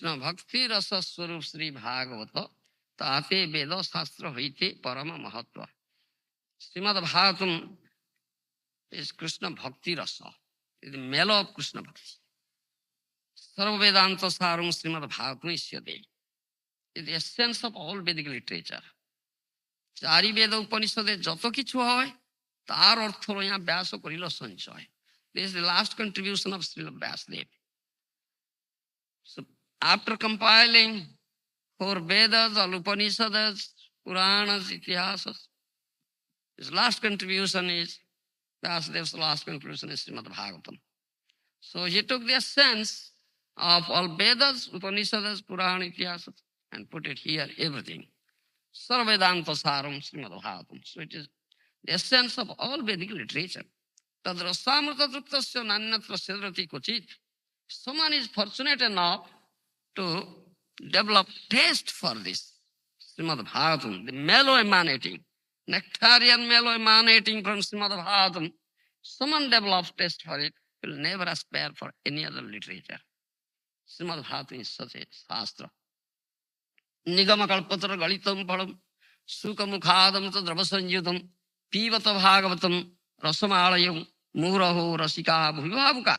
Krishna Bhakti Rasa Swarup Sri Bhagavata Tate Veda Shastra Haite Parama Mahatva. Srimad Bhagavatam is Krishna Bhakti Rasa. It is the mellow of Krishna Bhakti. Sarva Vedanta Sarum Srimad Bhagavatam Isyade. It is the essence of all Vedic literature. Chari Veda Upanishade joto kichu hoy, tar ortho yaha Vyasa korilo sanchoy. This is the last contribution of Srila Vyasadeva. So after compiling 4 Vedas, all Upanishads, Puranas, Itihasas, his last contribution is, Vyasadev's last contribution is Srimad Bhagavatam. So he took the essence of all Vedas, Upanishads, Purana, Itihasas, and put it here, everything. Sarvedanta Saram Srimad Bhagavatam. So it is the essence of all Vedic literature. Tadrasamrita truptasya nanyatra sidrati kochit. Someone is fortunate enough to develop taste for this Srimad Bhagavatam, the mellow emanating, nectarian mellow emanating from Srimad Bhagavatam. Someone develops taste for it, will never aspire for any other literature. Srimad Bhagavatam is such a shastra. Nigama kalpatra galitam palam, sukha mukhadam ta drava sanjutam, pivata bhagavatam, rasamalayam, muraho rasika bhuvavuka.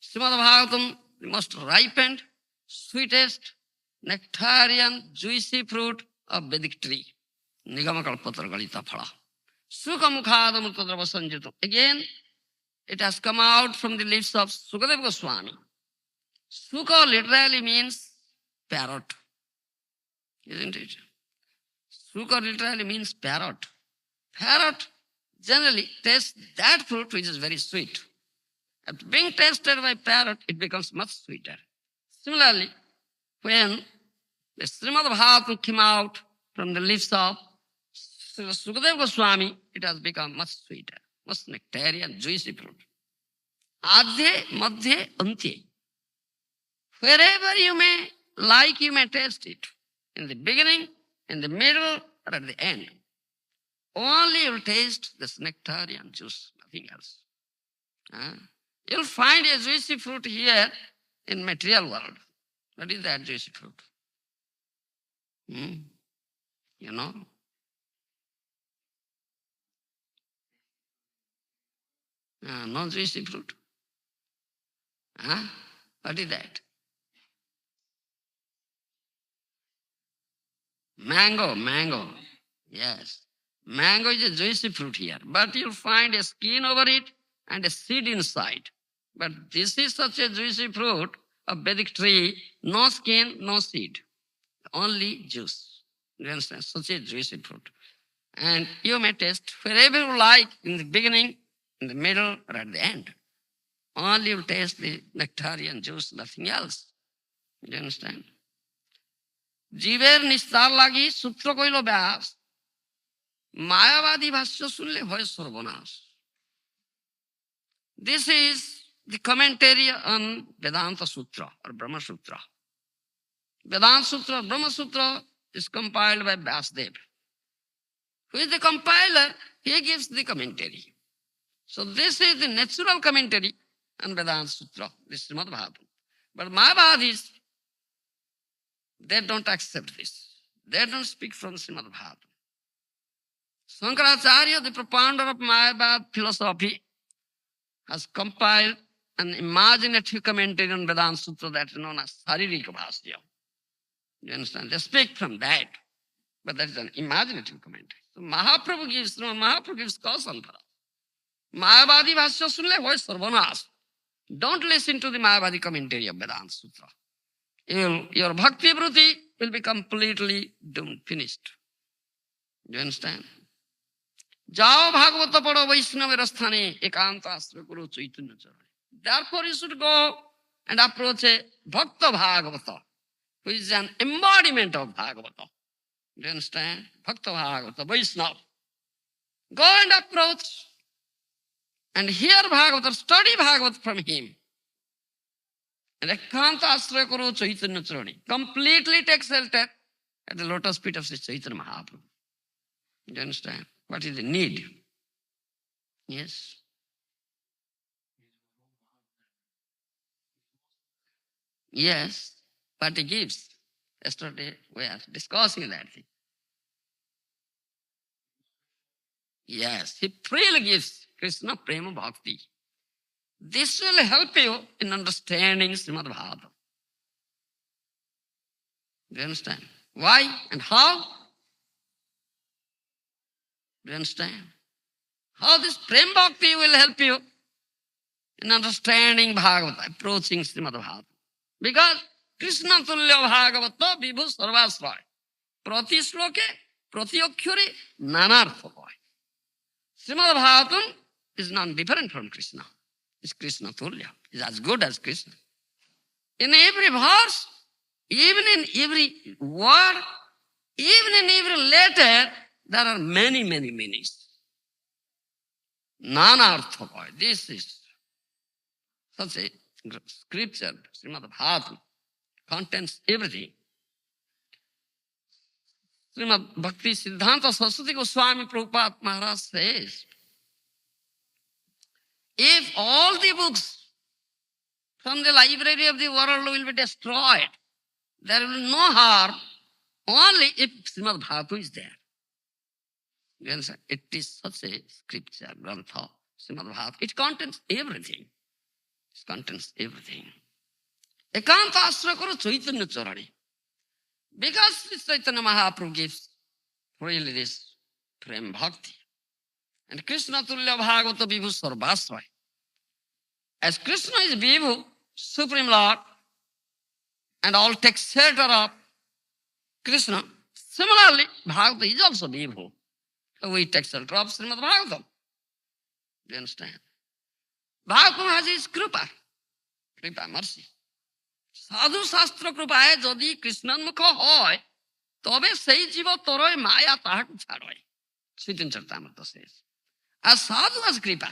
Srimad Bhagavatam, the most ripened, sweetest, nectarian, juicy fruit of Vedic tree. Nigama kalpatra galita phala. Sukha mukhadam ta drava sanjutam. Again, it has come out from the lips of Sukadeva Goswami. Sukha literally means parrot. Isn't it? Sukha literally means parrot. Parrot generally tastes that fruit which is very sweet. After being tasted by parrot, it becomes much sweeter. Similarly, when the Srimad Bhagavatam came out from the lips of Sukadeva Goswami, it has become much sweeter, much nectarian, juicy fruit. Adhye, madhye, antye. Wherever you may like, you may taste it. In the beginning, in the middle, or at the end. Only you'll taste this nectarian juice, nothing else. You'll find a juicy fruit here in material world. What is that juicy fruit? You know? No juicy fruit. What is that? Mango. Yes. Mango is a juicy fruit here, but you'll find a skin over it and a seed inside. But this is such a juicy fruit of Vedic tree, no skin, no seed, only juice. You understand? Such a juicy fruit. And you may taste wherever you like, in the beginning, in the middle, or at the end. Only you'll taste the nectarian juice, nothing else. You understand? जीवेर निस्तार लागी सूत्र कइलो व्यास मायावादी भाष्य सुनले भय सर्वनाश. This is the commentary on Vedanta Sutra or Brahma Sutra. Vedanta Sutra, Brahma Sutra is compiled by Vyasadeva. Who is the compiler? He gives the commentary. So this is the natural commentary on Vedanta Sutra, this Srimad Bhagavatam. But Mayavadis, they don't accept this. They don't speak from Srimad Bhagavatam. Shankaracharya, the propounder of Mayavad philosophy, has compiled an imaginative commentary on Vedanta Sutra that is known as Saririka Bhashya. You understand? They speak from that, but that is an imaginative commentary. So Mahaprabhu gives caution for us. Mayavadi Bhashya sunle hoy sarvanash. Don't listen to the Mayavadi commentary of Vedanta Sutra. Your bhakti vritti will be completely doomed, finished. You understand? Jao bhagavata pado vaishnava sthane ekanta astra kuru chaitanya charane. Therefore you should go and approach a bhakta bhagavata, who is an embodiment of Bhagavata. You understand? Bhakta bhagavata, Vaishnava. Go and approach and hear Bhagavata, study Bhagavata from him. And ekanta astra kuru chaitanya charane. Completely take shelter at the lotus feet of Sri Chaitanya Mahaprabhu. You understand? What is the need? Yes. Yes. what he gives. Yesterday we are discussing that thing. Yes, he freely gives Krishna Prema Bhakti. This will help you in understanding Srimad Bhagavatam. Do you understand? Why and how? Do you understand? How this Prem Bhakti will help you in understanding Bhagavata, approaching Srimad Bhagavatam. Because Krishna Tulya Bhagavata Vibhu Sarvasraya. Prati shloke, prati akhyare, nanartha boy. Srimad Bhagavatam is not different from Krishna. It's Krishna Tulya. It's as good as Krishna. In every verse, even in every word, even in every letter, there are many, many meanings. Nanartha boy. This is such a scripture, Srimad Bhagavatam, contains everything. Srimad Bhakti Siddhanta Saraswati Goswami Prabhupada Maharaj says, if all the books from the library of the world will be destroyed, there will be no harm, only if Srimad Bhagavatam is there. You understand? It is such a scripture, Grantha, Srimad Bhagavatam. It contains everything. It contains everything. Ekanta Asra Karo Chaitanya Charani. Because Sri Chaitanya Mahaprabhu gives freely this Prem Bhakti. And Krishna Tulya Bhagavata Vibhu Sarvasraya. As Krishna is Vibhu, Supreme Lord, and all takes shelter of Krishna, similarly, Bhagavata is also Vibhu. We take shelter of Srimad Bhagavatam. Do you understand? Bhagavatam has his Kripa, mercy. সাধু শাস্ত্র কৃপায় যদি কৃষ্ণান্মুখ হয় তবে সেই জীব তরয় মায়া তাহাকে ছাড়য় Chaitanya Charitamrita says. As sadhu has kripa,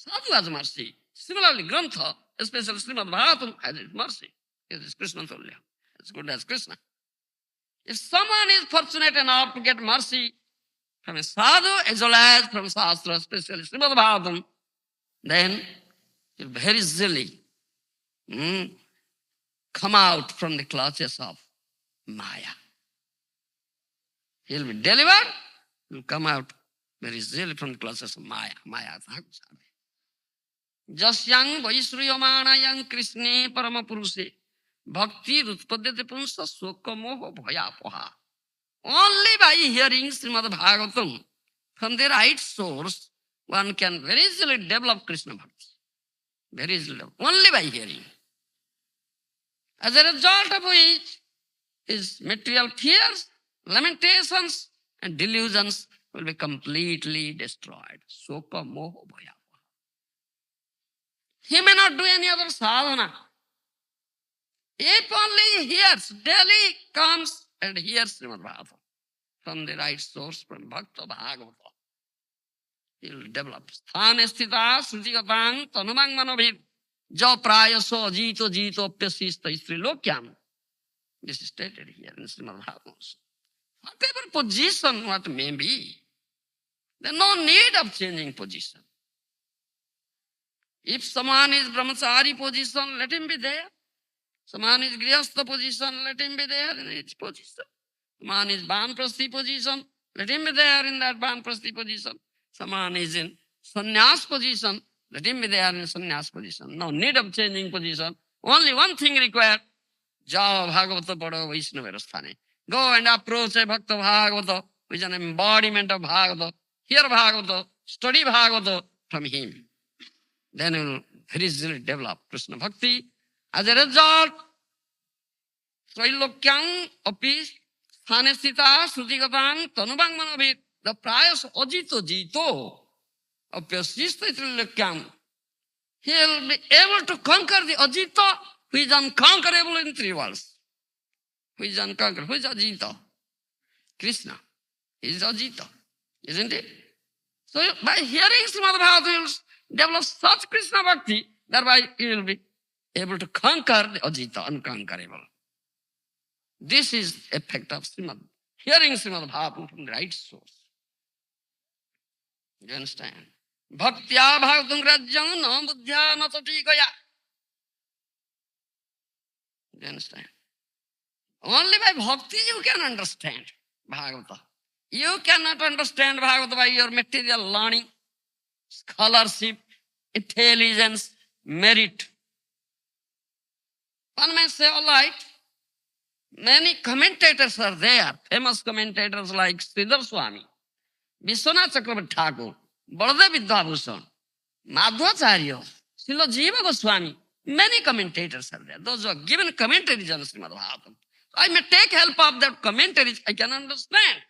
sadhu has mercy. Similarly, Grantha, especially Srimad Bhagavatam, has its mercy. It is Krishna Tulya, as good as Krishna. If someone is fortunate enough to get mercy from a sadhu as well as from Shastra, especially Srimad Bhagavatam, then he'll very easily come out from the clutches of Maya. He'll be delivered, he'll come out very easily from the clutches of Maya. Jasyang Vaishriyamanayan Krishne Paramapurushe Bhakti Rutpadyate Punsa Sokamoho Bhayapoha. Only by hearing Srimad Bhagavatam from the right source, one can very easily develop Krishna Bhakti. Very easily. Only by hearing. As a result of which, his material fears, lamentations, and delusions will be completely destroyed. Soka moho bhayapaha. He may not do any other sadhana. If only he hears, daily comes and hears Srimad Bhagavatam from the right source, from Bhakta Bhagavata, he will develop. Sthane sthita srutigatang tanumang manobhir ja prayaso jito jito pyasista istrilokyam. This is stated here in Srimad Bhagavatam. Whatever position what may be, there is no need of changing position. If someone is brahmachari position, let him be there. Someone is grihastha position, let him be there in its position. Someone is banprasthi position, let him be there in that banprasthi position. Someone is in sannyas position, let him be there in sannyas position. No need of changing position. Only one thing required. Jao Bhagavata Pado Vaishnava Rasthane. Go and approach a Bhakta Bhagavata, which is an embodiment of Bhagavata. Hear Bhagavata, study Bhagavata from him. Then you will very easily develop Krishna Bhakti. As a result, Trailokyang api sthanesthita srutigatang tanubang manabhit. The prayas ajito jito apyasista Trailokyang. He will be able to conquer the ajita, who is unconquerable in three worlds. Who is unconquerable? Who is Ajita? Krishna. He is Ajita, isn't it? So by hearing Srimad Bhagavatam, he will develop such Krishna Bhakti, thereby he will be able to conquer the Ajita, unconquerable. This is effect of Srimad, hearing Srimad Bhagavatam from the right source. You understand? Bhaktya Bhagavatam Rajyam no buddhya na tatikaya. You understand? Only by bhakti you can understand Bhagavata. You cannot understand Bhagavata by your material learning, scholarship, intelligence, merit. One may say, all right, many commentators are there, famous commentators like Sridhar Swami, Vishwanath Chakravarti Thakur, Baladev Vidyabhushan, Madhvacharya, Srila Jiva Goswami. Many commentators are there. Those who are given commentaries on Srimad Bhagavatam. I may take help of that commentaries, I can understand.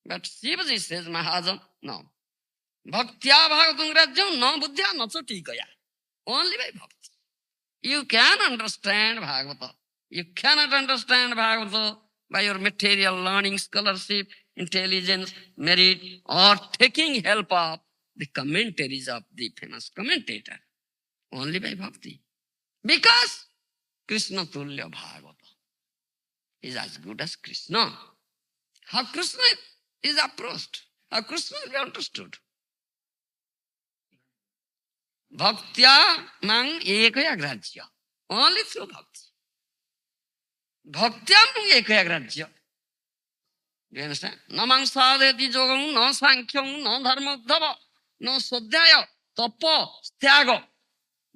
But Shivaji says, Mahajan, no. Bhaktya Bhagavatam Grajyam, no buddhya, no chotikaya. Only by bhakti. You can understand Bhagavata. You cannot understand Bhagavata by your material learning, scholarship, intelligence, merit, or taking help of the commentaries of the famous commentator. Only by bhakti. Because Krishna Tulya Bhagavata is as good as Krishna. How Krishna is approached, how Krishna will be understood. Bhaktya mang ekaya grajya. Only through bhakti. Bhaktya mang ekaya grajya. Do you understand? Na mang sadheti jogam, no sankhyaṁ, no dharmadhava, no swadhyaya, tapa, styaga.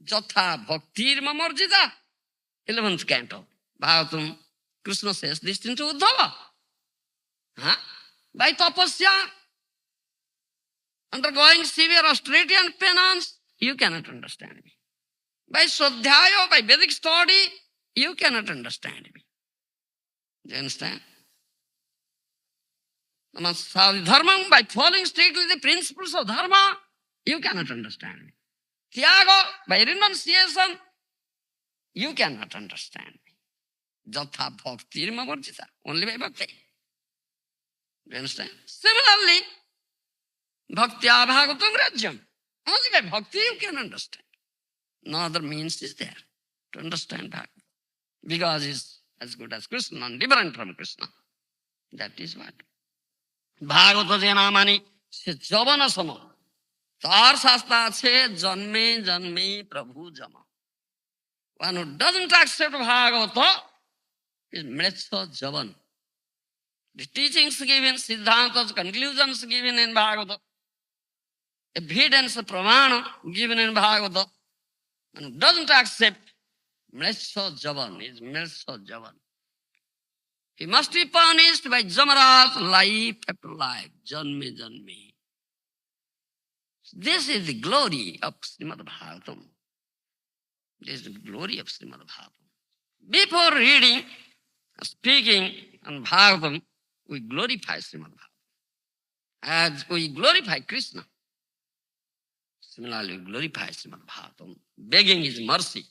Jatha bhaktir mamarjita. 11th canto. Bhagavatam, Krishna says this thing to Uddhava. Huh? By tapasya, undergoing severe austerity and penance, you cannot understand me. By Swadhyaya, by Vedic study, you cannot understand me. Do you understand? Dharma, by following strictly the principles of dharma, you cannot understand me. Tyaga, by renunciation, you cannot understand me. Jatha bhakti mamarjita, only by bhakti. Do you understand? Similarly, bhaktya bhagavatam rajyam, only by bhakti you can understand. No other means is there to understand Bhagavad. Because it's as good as Krishna, and different from Krishna. That is what. Bhagavata jena mani se javana sama. Tar shastra se janme janme prabhu jama. One who doesn't accept Bhagavata is mritsa javan. The teachings given, siddhantas, conclusions given in Bhagavata, evidence, pramana given in Bhagavata, and doesn't accept mritsa javan is mritsa javan. He must be punished by Jamaraj life after life, janme janme. This is the glory of Srimad Bhagavatam. This is the glory of Srimad Bhagavatam. Before reading, speaking on Bhagavatam, we glorify Srimad Bhagavatam. As we glorify Krishna, similarly we glorify Srimad Bhagavatam, begging His mercy.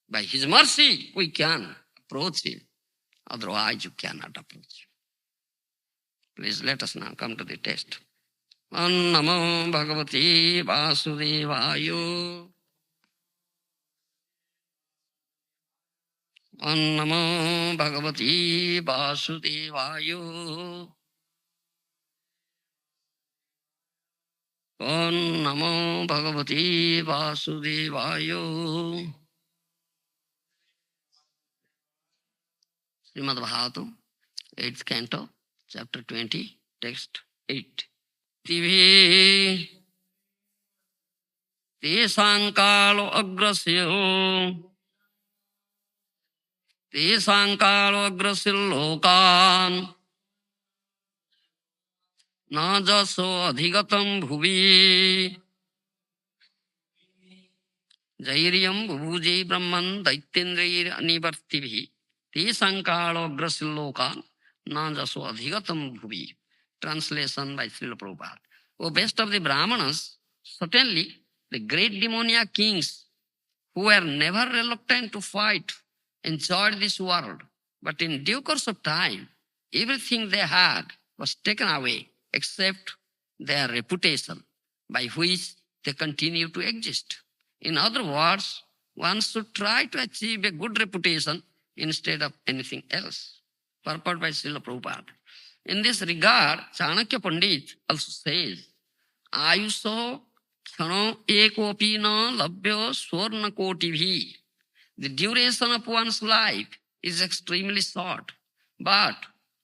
By His mercy, we can approach Him. Otherwise, you cannot approach. Please let us now come to the text. Om Namo Bhagavate Vasudevaya. Om Namo Bhagavate Vasudevaya. Om Namo Bhagavate Vasudevaya. Srimad Bhagavatam, 8th canto, chapter 20, text 8. Tivi tesankalo agrasyo lokan na jaso adhigatam bhuvi jairyam bhubuje brahman daityendreir anivartibhi tesankalo agrasyo lokan na jaso adhigatam bhuvi. Translation by Srila Prabhupada. O best of the Brahmanas, certainly the great demoniac kings who were never reluctant to fight enjoyed this world. But in due course of time, everything they had was taken away except their reputation, by which they continue to exist. In other words, one should try to achieve a good reputation instead of anything else. Purport by Srila Prabhupada. In this regard, Chanakya Pandit also says, Ayuso kshano ekopi na labhyo swarna koti bhi. The duration of one's life is extremely short. But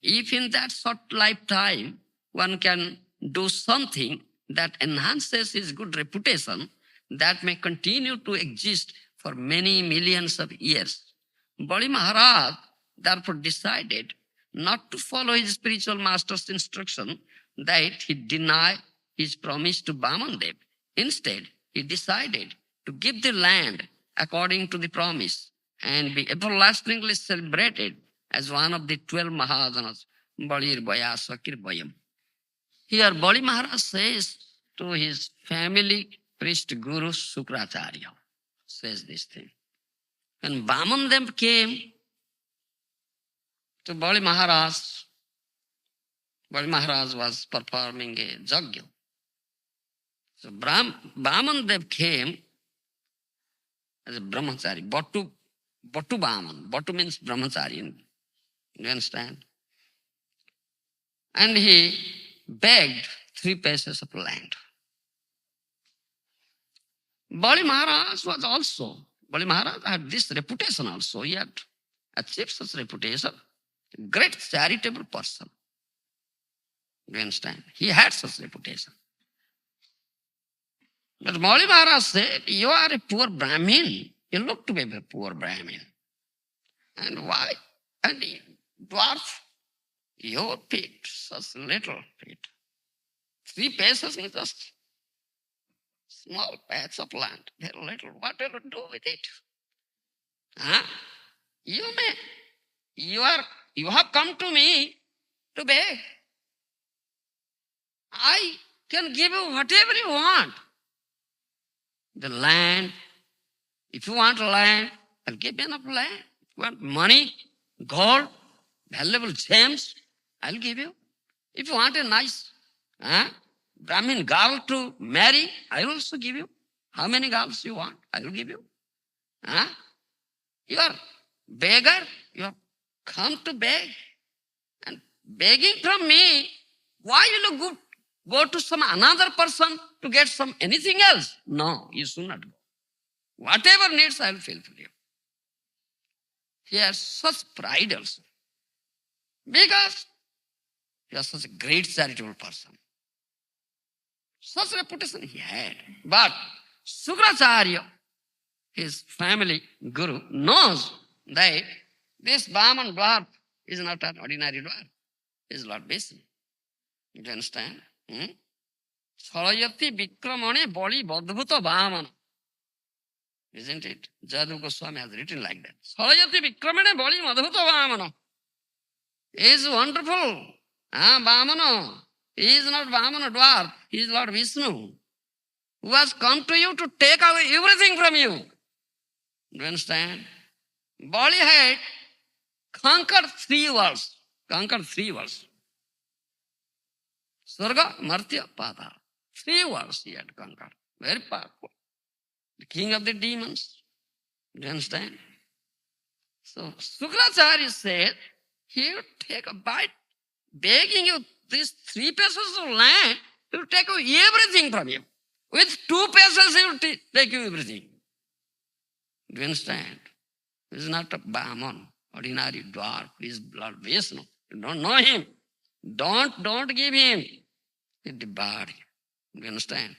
if in that short lifetime one can do something that enhances his good reputation, that may continue to exist for many millions of years. Bali Maharaj therefore decided not to follow his spiritual master's instruction that he deny his promise to Bamandev. Instead, he decided to give the land according to the promise and be everlastingly celebrated as one of the 12 Mahajanas, Balir Bayasakir Bayam. Here, Bali Maharaj says to his family priest guru Sukracharya, says this thing. When Bamandev came to Bali Maharaj was performing a yajna. So Bamandev came as a brahmachari, Bhattu Baman. Bhattu means brahmachari. You understand? And he begged 3 pieces of land. Bali Maharaj had this reputation also. He had achieved such reputation. Great charitable person. You understand? He had such reputation. But Bali Maharaj said, you are a poor Brahmin. You look to be a poor Brahmin. And why? And dwarf, your feet, such little feet. 3 pesos is just small patch of land. Very little. What will you do with it? Huh? You have come to me to beg. I can give you whatever you want. The land, if you want land, I'll give you enough land. If you want money, gold, valuable gems, I'll give you. If you want a nice Brahmin girl to marry, I will also give you. How many girls you want? I will give you. You are beggar, you have come to beg. And begging from me, why will you go to some another person to get some anything else? No, you should not go. Whatever needs, I will fulfill you. He has such pride also. Because he was such a great charitable person. Such reputation he had. But Sukracharya, his family guru, knows that this Brahman dwarf is not an ordinary dwarf. He is Lord Vishnu. You understand? Salayati Vikramane Bali Badbhuta Brahmana. Isn't it? Jadu Goswami has written like that. Salayati Vikramane Bali Badbhuta Brahmana. He is wonderful. Brahmana. He is not Brahmana dwarf. He is Lord Vishnu, who has come to you to take away everything from you. Do you understand? Bali had conquered 3 worlds. Swarga, Martya, Patala. 3 worlds he had conquered. Very powerful. The king of the demons. Do you understand? So Sukracharya said, he will take a bite, begging you these 3 pieces of land, he will take away everything from you. With 2 pesos, he will take you everything. Do you understand? He is not a Brahman, ordinary dwarf. He is Lord Vishnu. You don't know him. Don't give him. He devoured him. Do you understand?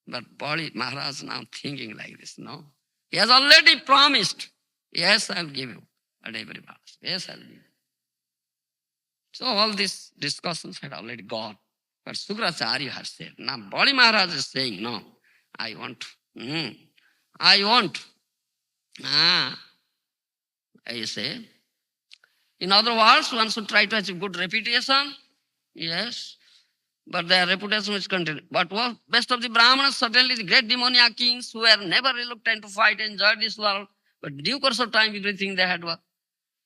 But Bali Maharaj now thinking like this, no? He has already promised. Yes, I'll give you. Whatever you ask. Yes, I'll give you. So all these discussions had already gone. But Sukracharya has said, now Bali Maharaj is saying, no, I want. I say, in other words, one should try to achieve good reputation. Yes, but their reputation is continued. But what best of the Brahmanas, certainly the great demoniac kings who were never reluctant to fight and enjoy this world, but due course of time, everything they had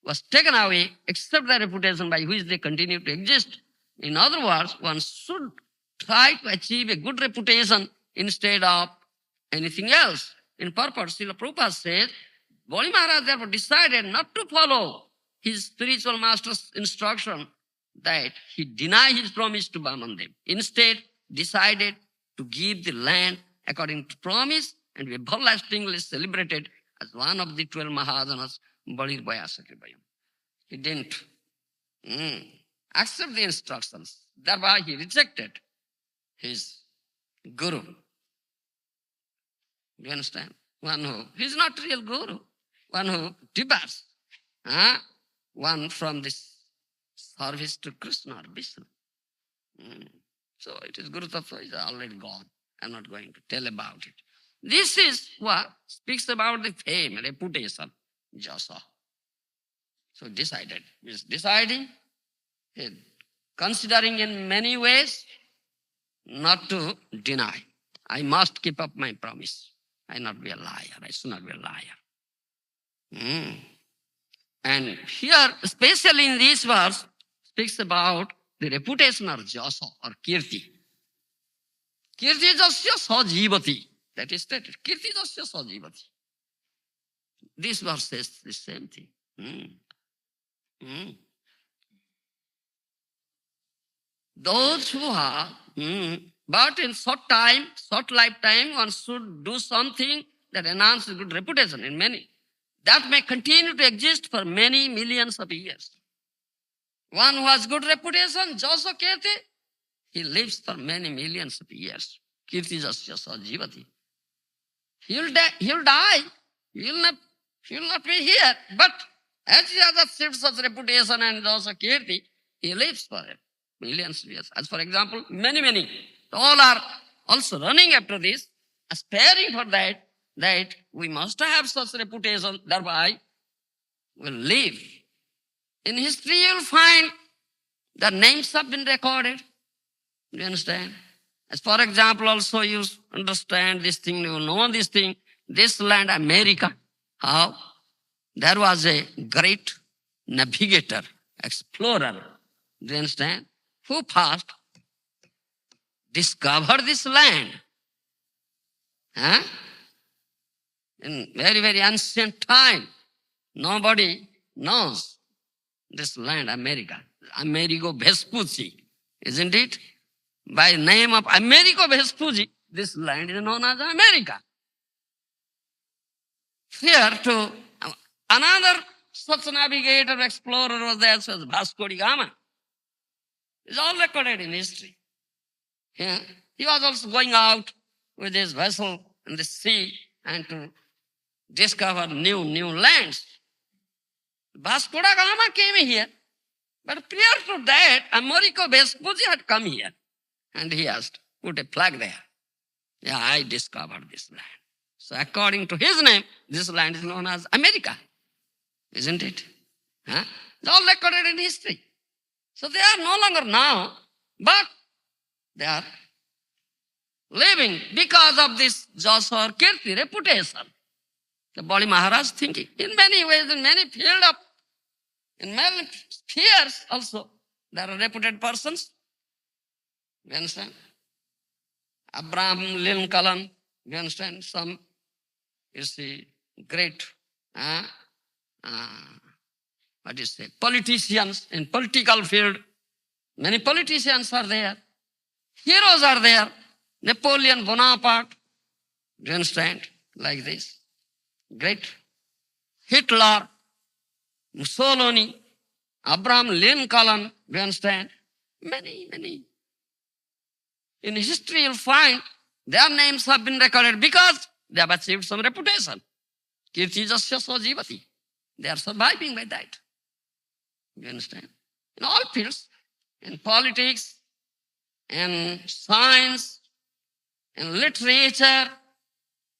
was taken away, except their reputation by which they continue to exist. In other words, one should try to achieve a good reputation instead of anything else. In purport, Srila Prabhupada says, Bali Maharaj therefore decided not to follow his spiritual master's instruction that he deny his promise to Bamandev. Instead, decided to give the land according to promise and be everlastingly celebrated as one of the 12 Mahajanas, Balir Bayasakri Bayam. He didn't Accept the instructions. Thereby he rejected his guru. Do you understand? One who, he's not real guru. One who departs. One from this service to Krishna or Vishnu. So it is Guru Tattva is already gone. I'm not going to tell about it. This is what speaks about the fame, reputation, jasa. So decided. He's deciding, considering in many ways not to deny. I must keep up my promise. I not be a liar. I should not be a liar. And here, especially in this verse, speaks about the reputation of jasa or kirti. Kirti jasya sajivati. That is stated. Kirti jasya sajivati. This verse says the same thing. Those who are, but in short time, short lifetime, one should do something that enhances good reputation in many. That may continue to exist for many millions of years. One who has good reputation, jasa kirti, he lives for many millions of years. Kirti jasya sajivati. He'll die. He'll not be here. But as he has achieved such reputation and jasa kirti, he lives for millions of years. As for example, many, all are also running after this, aspiring for that we must have such reputation, thereby will live. In history, you'll find the names have been recorded. Do you understand? As for example, also you understand this thing, you know this thing, this land, America, how there was a great navigator, explorer, do you understand, who first discovered this land. In very, very ancient time, nobody knows this land, America. Amerigo Vespucci, isn't it? By name of Amerigo Vespucci, this land is known as America. Here too, another such navigator, explorer was there, so Vasco da Gama. It's all recorded in history. Yeah. He was also going out with his vessel in the sea and to discover new lands. Vasco da Gama came here, but prior to that, Amerigo Vespucci had come here. And he has put a flag there. Yeah, I discovered this land. So according to his name, this land is known as America. Isn't it? It's all recorded in history. So they are no longer now, but they are living because of this jasa or kirti, reputation. The Bali Maharaj thinking. In many ways, in many fields in many spheres also, there are reputed persons. You understand? Abraham Lincoln, you understand? Some, you see, great, politicians in political field. Many politicians are there. Heroes are there. Napoleon Bonaparte, do you understand? Like this. Great. Hitler, Mussolini, Abraham Lincoln, do you understand? Many. In history, you'll find their names have been recorded because they have achieved some reputation. Kirti jasya sajivati. They are surviving by that. You understand? In all fields, in politics, in science, in literature,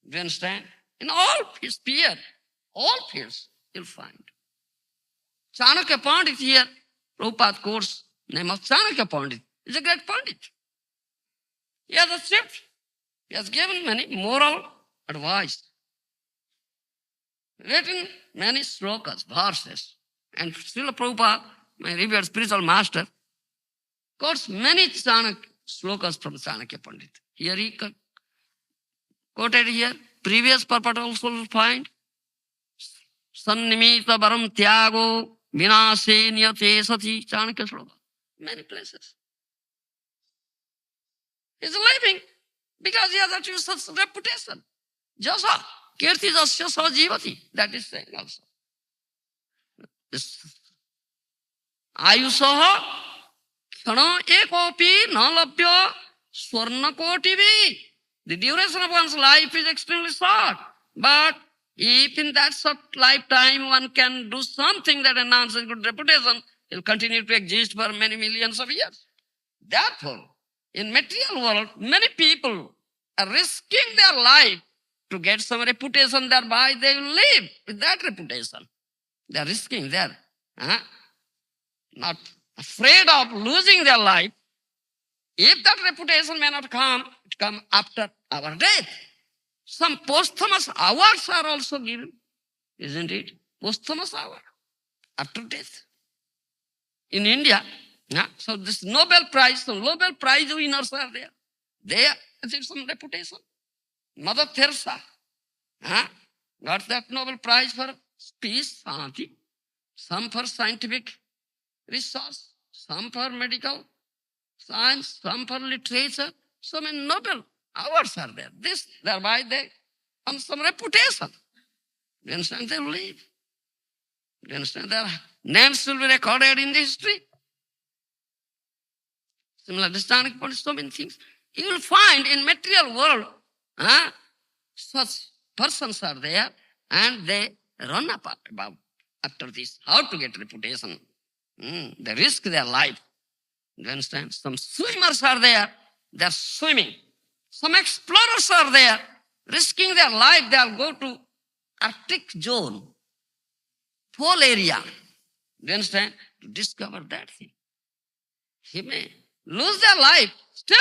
do you understand? In all spheres, all fields, you'll find. Chanakya Pandit here, Prabhupada course, name of Chanakya Pandit, is a great Pandit. He has achieved. He has given many moral advice. Written many slokas, verses. And Srila Prabhupada, my revered spiritual master, quotes many slokas from Chanakya Pandit. Here he quoted here. Previous purport also will find. Sannimita varam tyago vinase niyate sati Chanakya sloka. Many places. He's living because he has achieved such reputation. Jasa, kirti jasya sajivati. That is saying also. This Ayusaha Kshana ekopi na labhya swarna kotivi. The duration of one's life is extremely short. But if in that short lifetime one can do something that enhances good reputation, it will continue to exist for many millions of years. Therefore, in material world, many people are risking their life to get some reputation, thereby they will live with that reputation. They are risking there. Not afraid of losing their life. If that reputation may not come, it come after our death. Some posthumous awards are also given, isn't it? Posthumous award after death. In India, so this Nobel Prize, some Nobel Prize winners are there. They achieve some reputation. Mother Teresa got that Nobel Prize for peace, Shanti. Some for scientific research, some for medical science, some for literature. So many Nobel awards are there. This, thereby they earn some reputation. Do you understand? They will live. Do you understand? Their names will be recorded in the history. Similar standing point, so many things. You will find in material world, such persons are there and they run about after this. How to get reputation? They risk their life. Do you understand? Some swimmers are there, they are swimming. Some explorers are there, risking their life. They will go to Arctic zone, pole area. Do you understand? To discover that thing. He may lose their life, still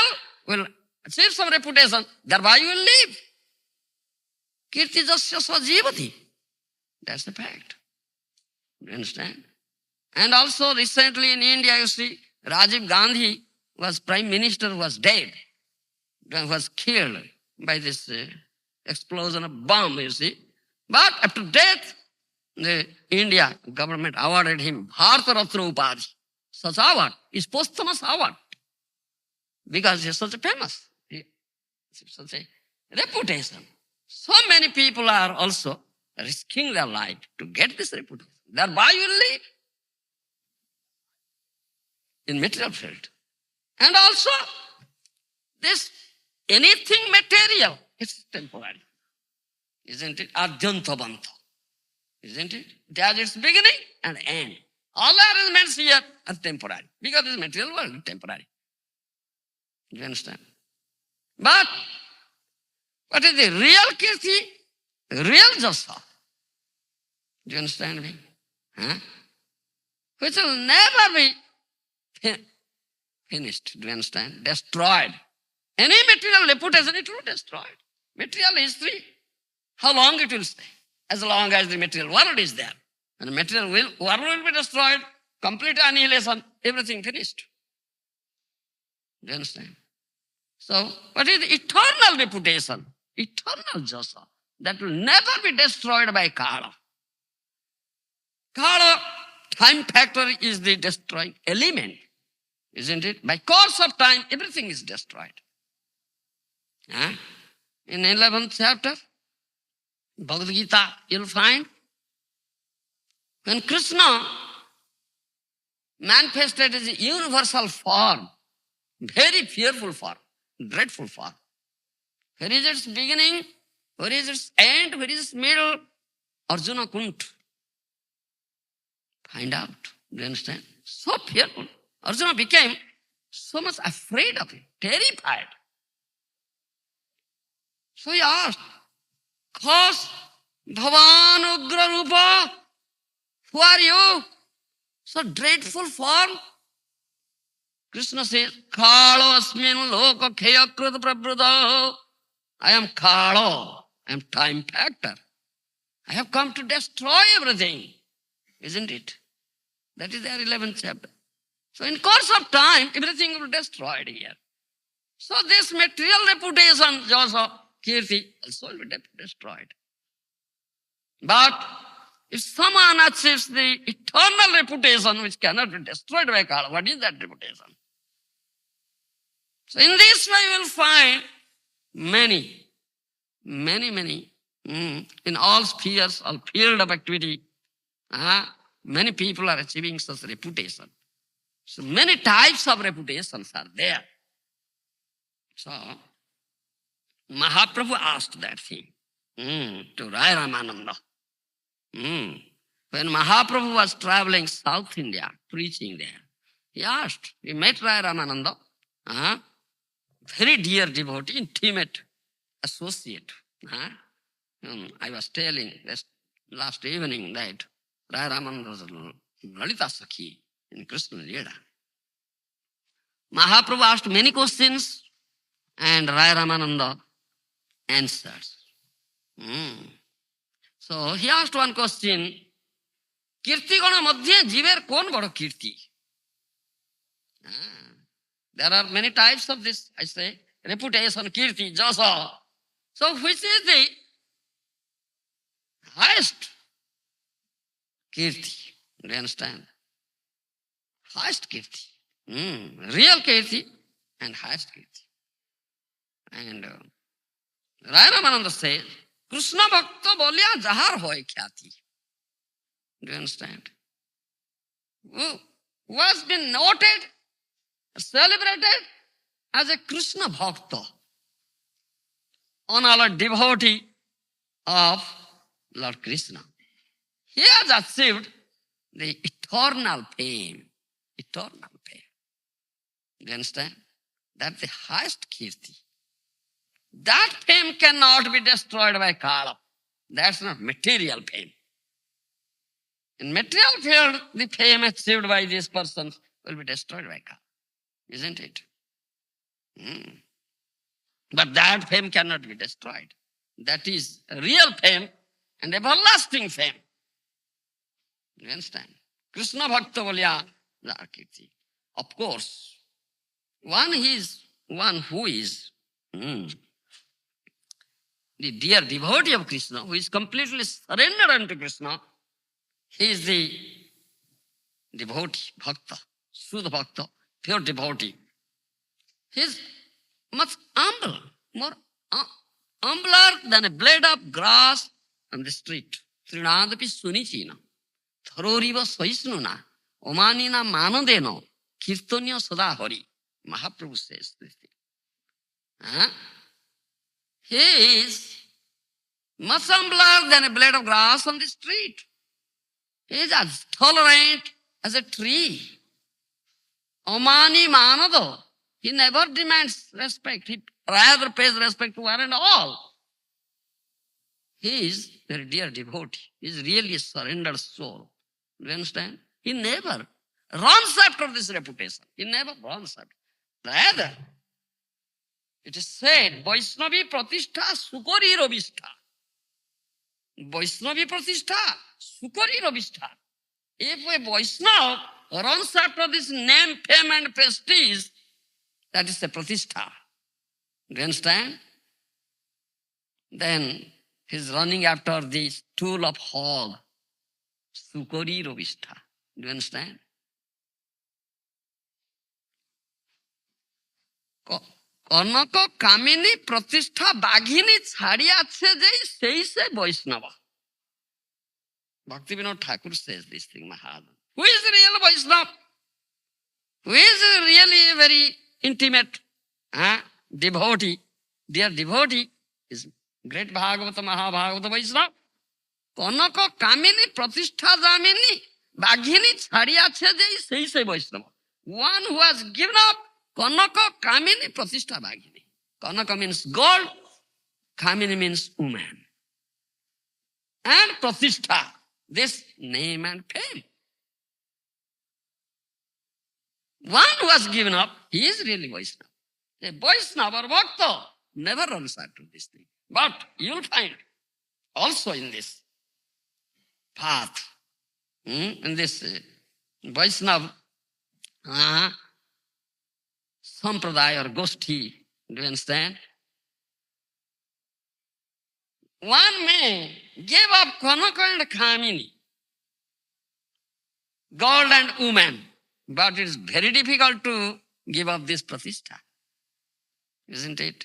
will achieve some reputation, thereby you will live. Kirti jasya sajivati. That's the fact. Do you understand? And also recently in India, you see, Rajiv Gandhi was prime minister, was dead, was killed by this explosion of bomb, you see. But after death, the India government awarded him Bharata Ratna Upadhi. Such award is posthumous award because he is such a famous, such a reputation. So many people are also risking their life to get this reputation. Thereby you will live in material field. And also, this anything material is temporary. Isn't it? Adhyantavanta. Isn't it? It has its beginning and end. All arrangements here are temporary. Because this material world is temporary. Do you understand? But what is the real kirti? Real jasa. Do you understand me? Which will never be finished. Do you understand? Destroyed. Any material reputation, it will be destroyed. Material history, how long it will stay? As long as the material world is there. And the material world will be destroyed, complete annihilation, everything finished. Do you understand? So, what is the eternal reputation? Eternal jasa. That will never be destroyed by Kala. Kala, time factor is the destroying element. Isn't it? By course of time, everything is destroyed. In 11th chapter, Bhagavad Gita, you'll find when Krishna manifested as a universal form, very fearful form, dreadful form. Where is its beginning? Where is its end? Where is its middle? Arjuna couldn't find out. Do you understand? So fearful. Arjuna became so much afraid of it, terrified. So he asked, Khas Bhavan Ugra Rupa, who are you? So dreadful form. Krishna says, Khalo asmin loka kheyakrut prabrudha. I am Khalo. I am time factor. I have come to destroy everything. Isn't it? That is their 11th chapter. So in course of time, everything will be destroyed here. So this material reputation, Jasa, Kirti, also will be destroyed. But if someone achieves the eternal reputation which cannot be destroyed by Kala, what is that reputation? So in this way you will find many, in all spheres, all field of activity, many people are achieving such reputation. So many types of reputations are there. So Mahaprabhu asked that thing to Rai Ramananda. When Mahaprabhu was traveling South India, preaching there, he met Rai Ramananda, very dear devotee, intimate associate. I was telling this last evening that Rai Ramananda was Lalita Sakhi in Krishna Lila. Mahaprabhu asked many questions and Rai Ramananda answers. So he asked one question, Kirtigana madhye jiver kon bado kirti? There are many types of this, I say, reputation, kirti, jasa. So which is the highest kirti? Do you understand? Highest kirti. Real kirti and highest kirti. And Rai Ramananda says, Krishna Bhakta bolya jahar hoy khyati. Do you understand? Who has been noted, celebrated as a Krishna Bhakta, honored devotee of Lord Krishna. He has achieved the eternal fame. Eternal fame. Do you understand? That's the highest kirti. That fame cannot be destroyed by Kala. That's not material fame. In material field, the fame achieved by this person will be destroyed by Kala. Isn't it? But that fame cannot be destroyed. That is real fame and everlasting fame. You understand? Krishna Bhakta Valya Kirti. Of course, one who is the dear devotee of Krishna, who is completely surrendered unto Krishna, he is the devotee, bhakta, Sudha Bhakta, pure devotee. He is much humble, more humbler than a blade of grass on the street. Trinadapi sunichina, tharoriva saisnuna, omanina manadeno, kirtanya sadahari. Mahaprabhu says this thing. He is much humbler than a blade of grass on the street. He is as tolerant as a tree. Omani manado. He never demands respect. He rather pays respect to one and all. He is very dear devotee. He is really a surrendered soul. Do you understand? He never runs after this reputation. He never runs after. Rather, it is said, Vaishnavi Pratishtha Sukari Ravistha. Vaishnavi Pratishtha Sukari Ravistha. If a Vaishnava runs after this name, fame and prestige, that is a Pratishtha. Do you understand? Then he is running after the stool of hog. Sukari Ravistha. Do you understand? Kanak কামিনী প্রতিষ্ঠা বাঘিনী ছাড়িয়াছে যেই সেই সে বৈষ্ণব. Bhakti Vinod Thakur says this thing, Maharaj. Who is the real Vaishnava? Who is really very intimate devotee? Dear devotee is great Bhagavata, Mahabhagavata Vaishnava. Kanak কামিনী প্রতিষ্ঠা জামিনী বাঘিনী ছাড়িয়াছে যেই সেই সে বৈষ্ণব. One who has given up Kanaka Kamini Pratishtha Bhagini. Kanaka means gold, Kamini means woman. And Pratishtha, this name and fame. One who has given up, he is really Vaishnava. A Vaishnava or Bhakta never runs after this thing. But you'll find also in this path, in this Vaishnava, Sampradaya or Goshti, do you understand? One may give up Kanaka and Kamini, gold and woman, but it is very difficult to give up this Pratishtha. Isn't it?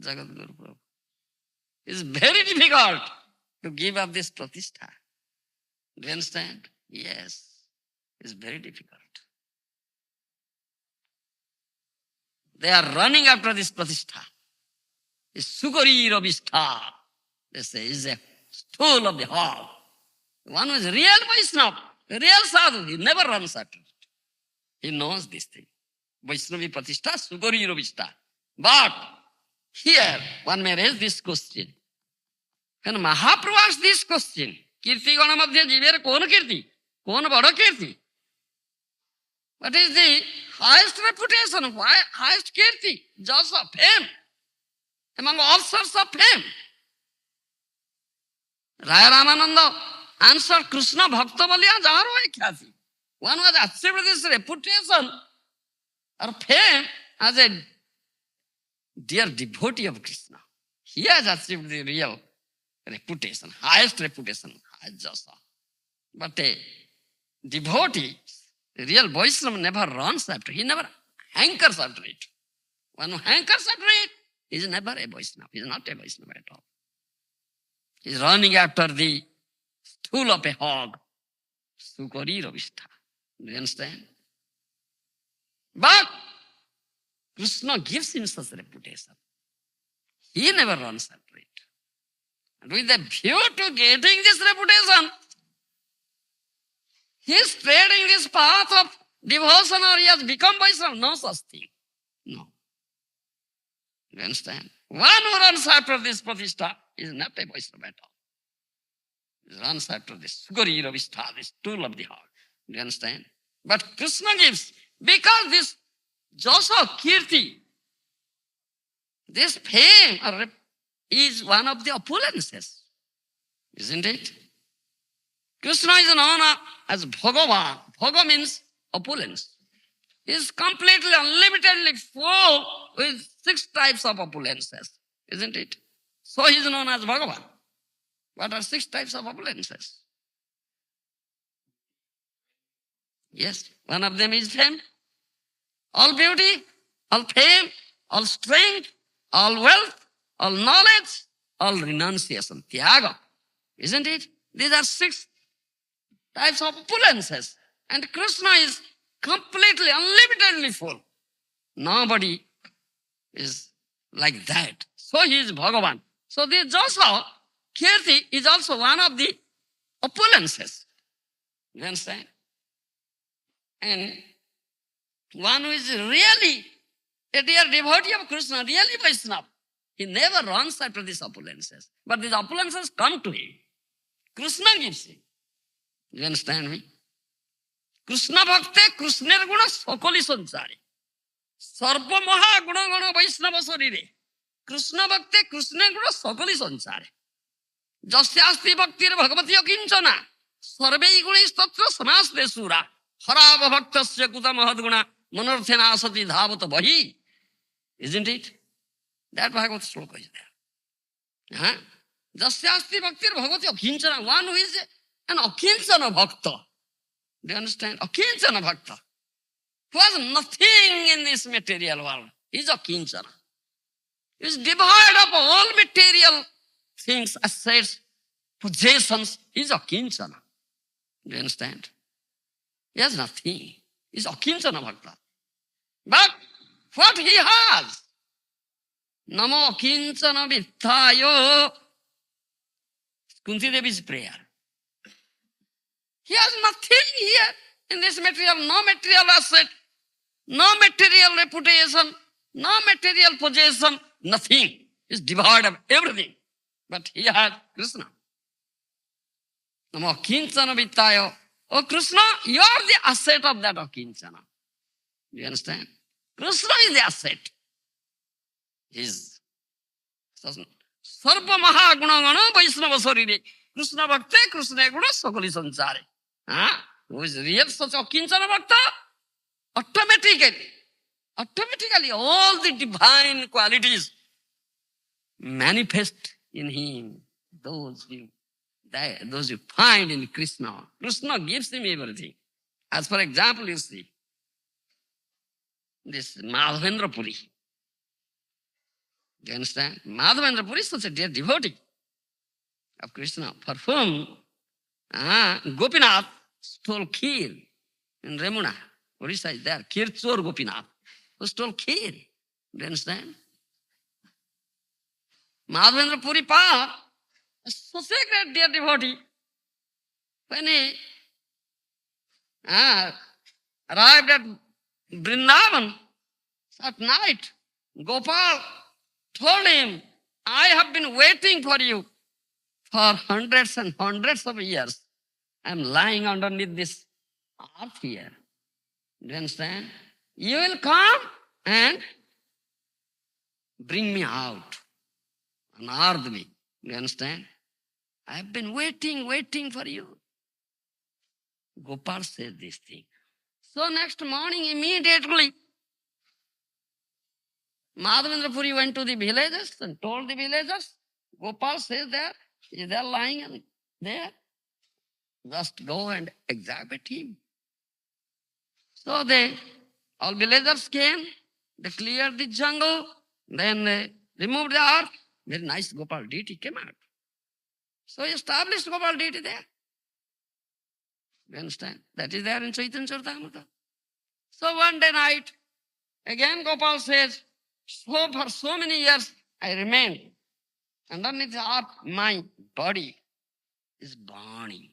Jagadguru Prabhu. It is very difficult to give up this Pratishtha. Do you understand? Yes, it is very difficult. They are running after this pratishtha. This Sukari Rabistha, they say, is a stool of the hall. One who is real Vaishnava, real sadhu, he never runs after it. He knows this thing. Vaishnavi pratishtha, Sukari Rabistha. But here, one may raise this question. When Mahaprabhu asked this question, Kirti Gana Madhya Jiver Kona Kirti? Kona Bada Kirti? What is the highest reputation, highest Kirti, just of fame, among all sorts of fame? Raya Ramananda answered Krishna Bhakta Balya Jaro Khyati. One was achieved this reputation or fame as a dear devotee of Krishna. He has achieved the real reputation, highest reputation, jasa. But a devotee, a real Vaishnava never runs after, he never hankers after it. One who hankers after it is never a Vaishnava. He is not a Vaishnava at all. He is running after the stool of a hog, Sukari Ravistha. Do you understand? But Krishna gives him such reputation. He never runs after it. And with a view to getting this reputation, he is treading this path of devotion or he has become Vaishnava. No such thing. No. You understand? One who runs after this pratishtha is not a Vaishnava at all. He runs after this Sukari Ravistha, this tool of the heart. Do you understand? But Krishna gives, because this Jasa Kirti, this fame is one of the opulences, isn't it? Krishna is known as Bhagavan. Bhaga means opulence. He is completely, unlimitedly full with 6 types of opulences, isn't it? So he is known as Bhagavan. What are 6 types of opulences? Yes, one of them is fame. All beauty, all fame, all strength, all wealth, all knowledge, all renunciation, tyaga, isn't it? These are 6 types of opulences. And Krishna is completely, unlimitedly full. Nobody is like that. So he is Bhagavan. So this Jasa Kirti is also one of the opulences. You understand? And one who is really a dear devotee of Krishna, really Vaishnava, he never runs after these opulences. But these opulences come to him. Krishna gives him. You understand me? Krishna Bhakte Krishner Guna Sokoli Sansari. Sarva Maha Guna Guna Vaishnava Sarire. Krishna Bhakte Krishner Guna Sokoli Sansari. Jasyasti Bhaktir Bhagavati Akinchana. Sarve Gunis Tatra Samasde Sura. Harava Bhaktasya Kuta Mahadguna Manarthena Asati Dhavata Bahi. Isn't it? That Bhagavad sloka is there. Huh? Jasyasti Bhaktir Bhagavati Akinchana. One who is an Akinchana Bhakta. Do you understand? Akinchana Bhakta. Who has nothing in this material world. He is Akinchana. He is devoid of all material things, assets, possessions. He is Akinchana. Do you understand? He has nothing. He is Akinchana Bhakta. But what he has? Namo Akinchana Vitthayo. Kunti Devi's prayer. He has nothing here in this material, no material asset, no material reputation, no material possession, nothing. He is devoid of everything. But he has Krishna. Namo Kinchana Vittayo. Oh Krishna, you are the asset of that Kinchana. Do you understand? Krishna is the asset. He is Sarva Maha Guna Gana Vaishnava Sarire. Krishna Bhakte Krishna Guna Sakali Sansare. Who is real such a Kinchana Bhakta? Automatically all the divine qualities manifest in him. Those you find in Krishna. Krishna gives him everything. As for example, you see, this Madhavendra Puri. Do you understand? Madhavendra Puri is such a dear devotee of Krishna, for whom Gopinath stole kheer in Remuna. Orissa is there. Kheer Chor Gopinath, who stole kheer. Do you understand? Madhavendra Puri Pa, such a great dear devotee, when he arrived at Vrindavan at night, Gopal told him, I have been waiting for you for hundreds and hundreds of years. I am lying underneath this earth here. Do you understand? You will come and bring me out, unearth me. Do you understand? I have been waiting for you. Gopal said this thing. So next morning, immediately, Madhavendra Puri went to the villagers and told the villagers, Gopal says there, is there lying there? Just go and exhibit him. So all villagers came, they cleared the jungle, then they removed the earth. Very nice Gopal deity came out. So he established Gopal deity there. You understand? That is there in Chaitanya Charitamrita. So one day night, again Gopal says, so for so many years I remained. Underneath the earth, my body is burning.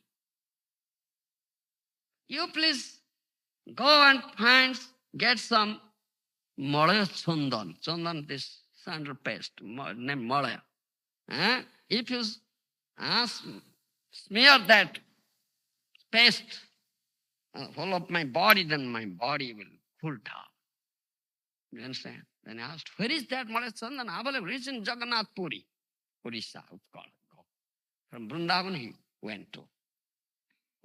You please go and get some Malaya Chandan. Chandan, this sandal paste, named Malaya. If you smear that paste all of my body, then my body will cool down. You understand? Then I asked, where is that Malaya Chandan? Available. It's in Jagannath Puri, Odisha. From Vrindavan he went to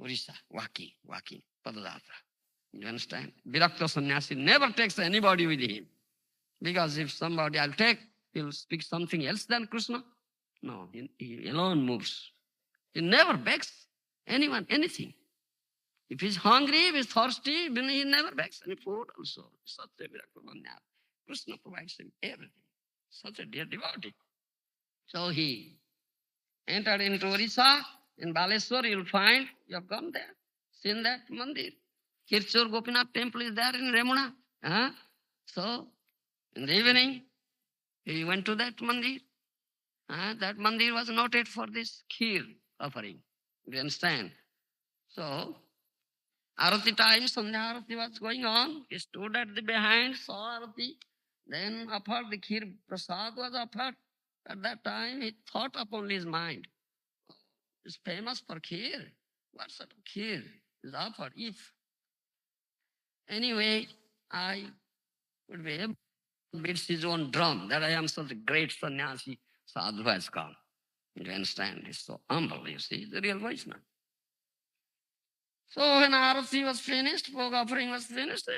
Odisha, walking, Padayatra. You understand? Virakta sannyasi never takes anybody with him. Because if somebody I'll take, he'll speak something else than Krishna. No, he alone moves. He never begs anyone anything. If he's hungry, if he's thirsty, then he never begs any food also. Such a Virakta sannyasi. Krishna provides him everything. Such a dear devotee. So he entered into Orissa. In Baleswar, you'll find, you have gone there, seen that mandir. Kirchur Gopinath temple is there in Remuna. So, in the evening, he went to that mandir. That mandir was noted for this kheer offering. You understand? So, Arati time, Sandhya Arati was going on. He stood at the behind, saw Arati, then offered the kheer. Prasad was offered. At that time, he thought upon his mind. It's famous for kheer. What sort of kheer is offered? If anyway, I would be able to beat his own drum, that I am such a great sannyasi, sadhu has come. You understand? It's so humble, you see, the real Vaishnava. So when Arati was finished, vogue offering was finished,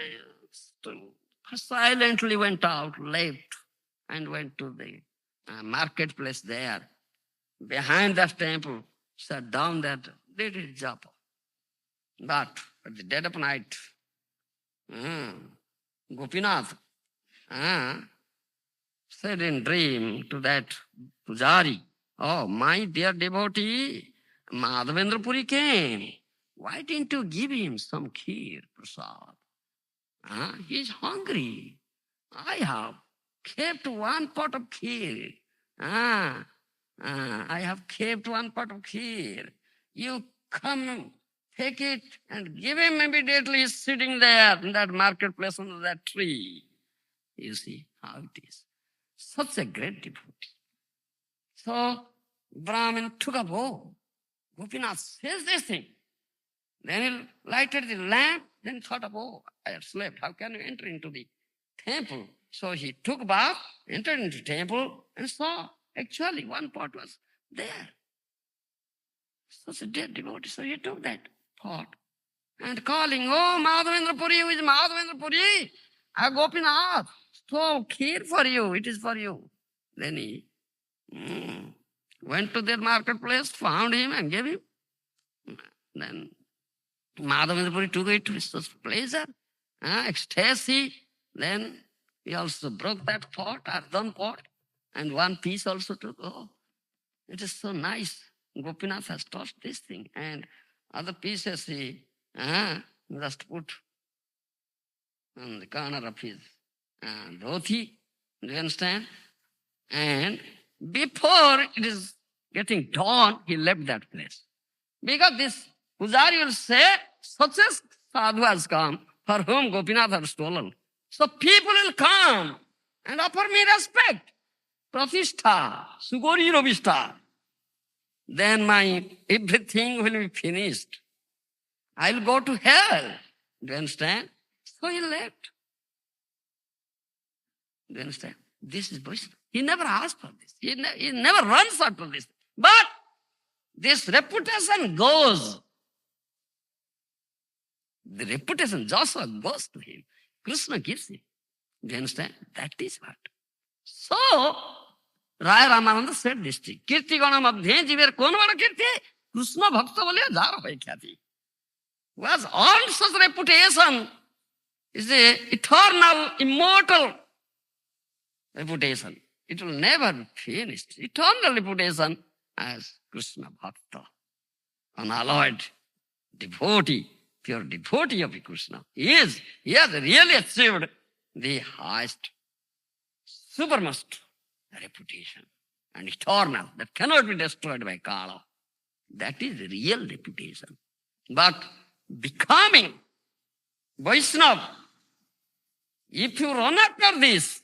he silently went out, left, and went to the marketplace there. Behind that temple, sat down there, did his japa. But at the dead of night, Gopinath said in dream to that pujari, oh, my dear devotee, Madhavendra Puri came. Why didn't you give him some kheer, prasad? He's hungry. I have kept one pot of kheer. I have kept one pot of kheer. You come, take it and give him immediately. He's sitting there in that marketplace under that tree. You see how it is. Such a great devotee. So Brahmin took a bow. Gopinath says this thing. Then he lighted the lamp, then thought of, oh, I have slept. How can you enter into the temple? So he took bath, entered into the temple, and saw actually one pot was there. Such a dead devotee. So he took that pot and calling, oh, Madhavendra Puri, who is Madhavendra Puri? Gopinath, so kheer for you, it is for you. Then he went to their marketplace, found him and gave him. Then Madhavendra Puri took it with such pleasure, ecstasy. Then he also broke that pot, earthen pot, and one piece also took. Oh, it is so nice. Gopinath has touched this thing, and other pieces he just put on the corner of his dhoti, Do you understand? And before it is getting dawn, he left that place. Because this Pujari will say, such a sadhu has come for whom Gopinath has stolen. So people will come and offer me respect, pratishtha, sugori robishta. Then my everything will be finished. I'll go to hell. Do you understand? So he left. Do you understand? This is Vaishnava. He never asked for this. He never runs after this. But this reputation goes. The reputation, Joshua goes to him. Krishna gives him. Do you understand? That is what. So, Raya Ramananda said this thing. Kirti gana madhye jiver kon vada kirti? Krishna bhakta bolya jar hoy khyati. Was all such reputation is a eternal, immortal reputation. It will never be finished. Eternal reputation as Krishna bhakta, unalloyed devotee, pure devotee of Krishna. He has really achieved the highest, supermost reputation and eternal that cannot be destroyed by Kala. That is real reputation. But becoming Vaishnava, if you run after this,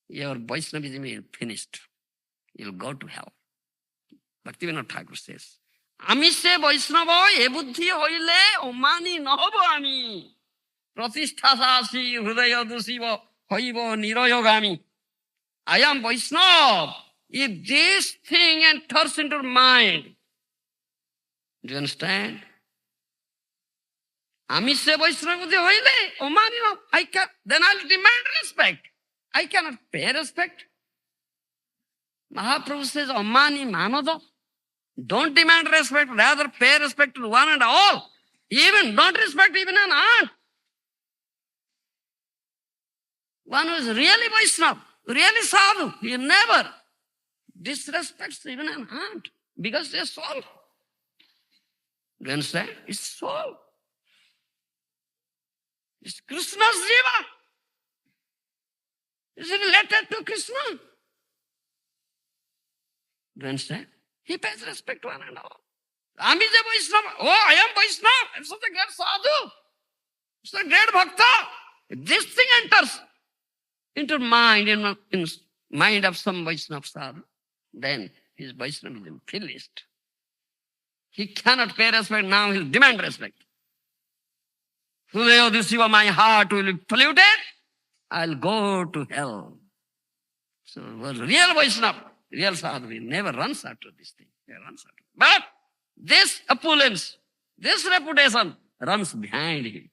your Vaishnavism is finished. You'll go to hell. Bhaktivinoda Thakur says, আমি সে বৈষ্ণব এ বুদ্ধি হইলে অমানি নহব আমি প্রতিষ্ঠা সাহসী হৃদয় দূষিব হইব নিরয়োগামী I am Vaishnava. If this thing enters into mind, do you understand? আমি সে বৈষ্ণব বুদ্ধি হইলে অমানি then I'll demand respect. I cannot pay respect. Mahaprabhu says, Omani Manada. Don't demand respect, rather pay respect to one and all. Even don't respect even an ant. One who is really Vaishnava, really sadhu, he never disrespects even an ant because they are soul. Do you understand? It's soul. It's Krishna's jiva. It's related to Krishna. Do you understand? He pays respect to one and all. I'm a Vaishnava. Oh, I am Vaishnava. I'm such a great sadhu. Such a great bhakta. If this thing enters into mind, in mind of some Vaishnava sadhu, then his Vaishnavism finished. He cannot pay respect, now he'll demand respect. Hridaya Dushiva, my heart will be polluted, I'll go to hell. So real Vaishnava, real sadhu, he never runs after this thing. He runs after. But this opulence, this reputation runs behind him.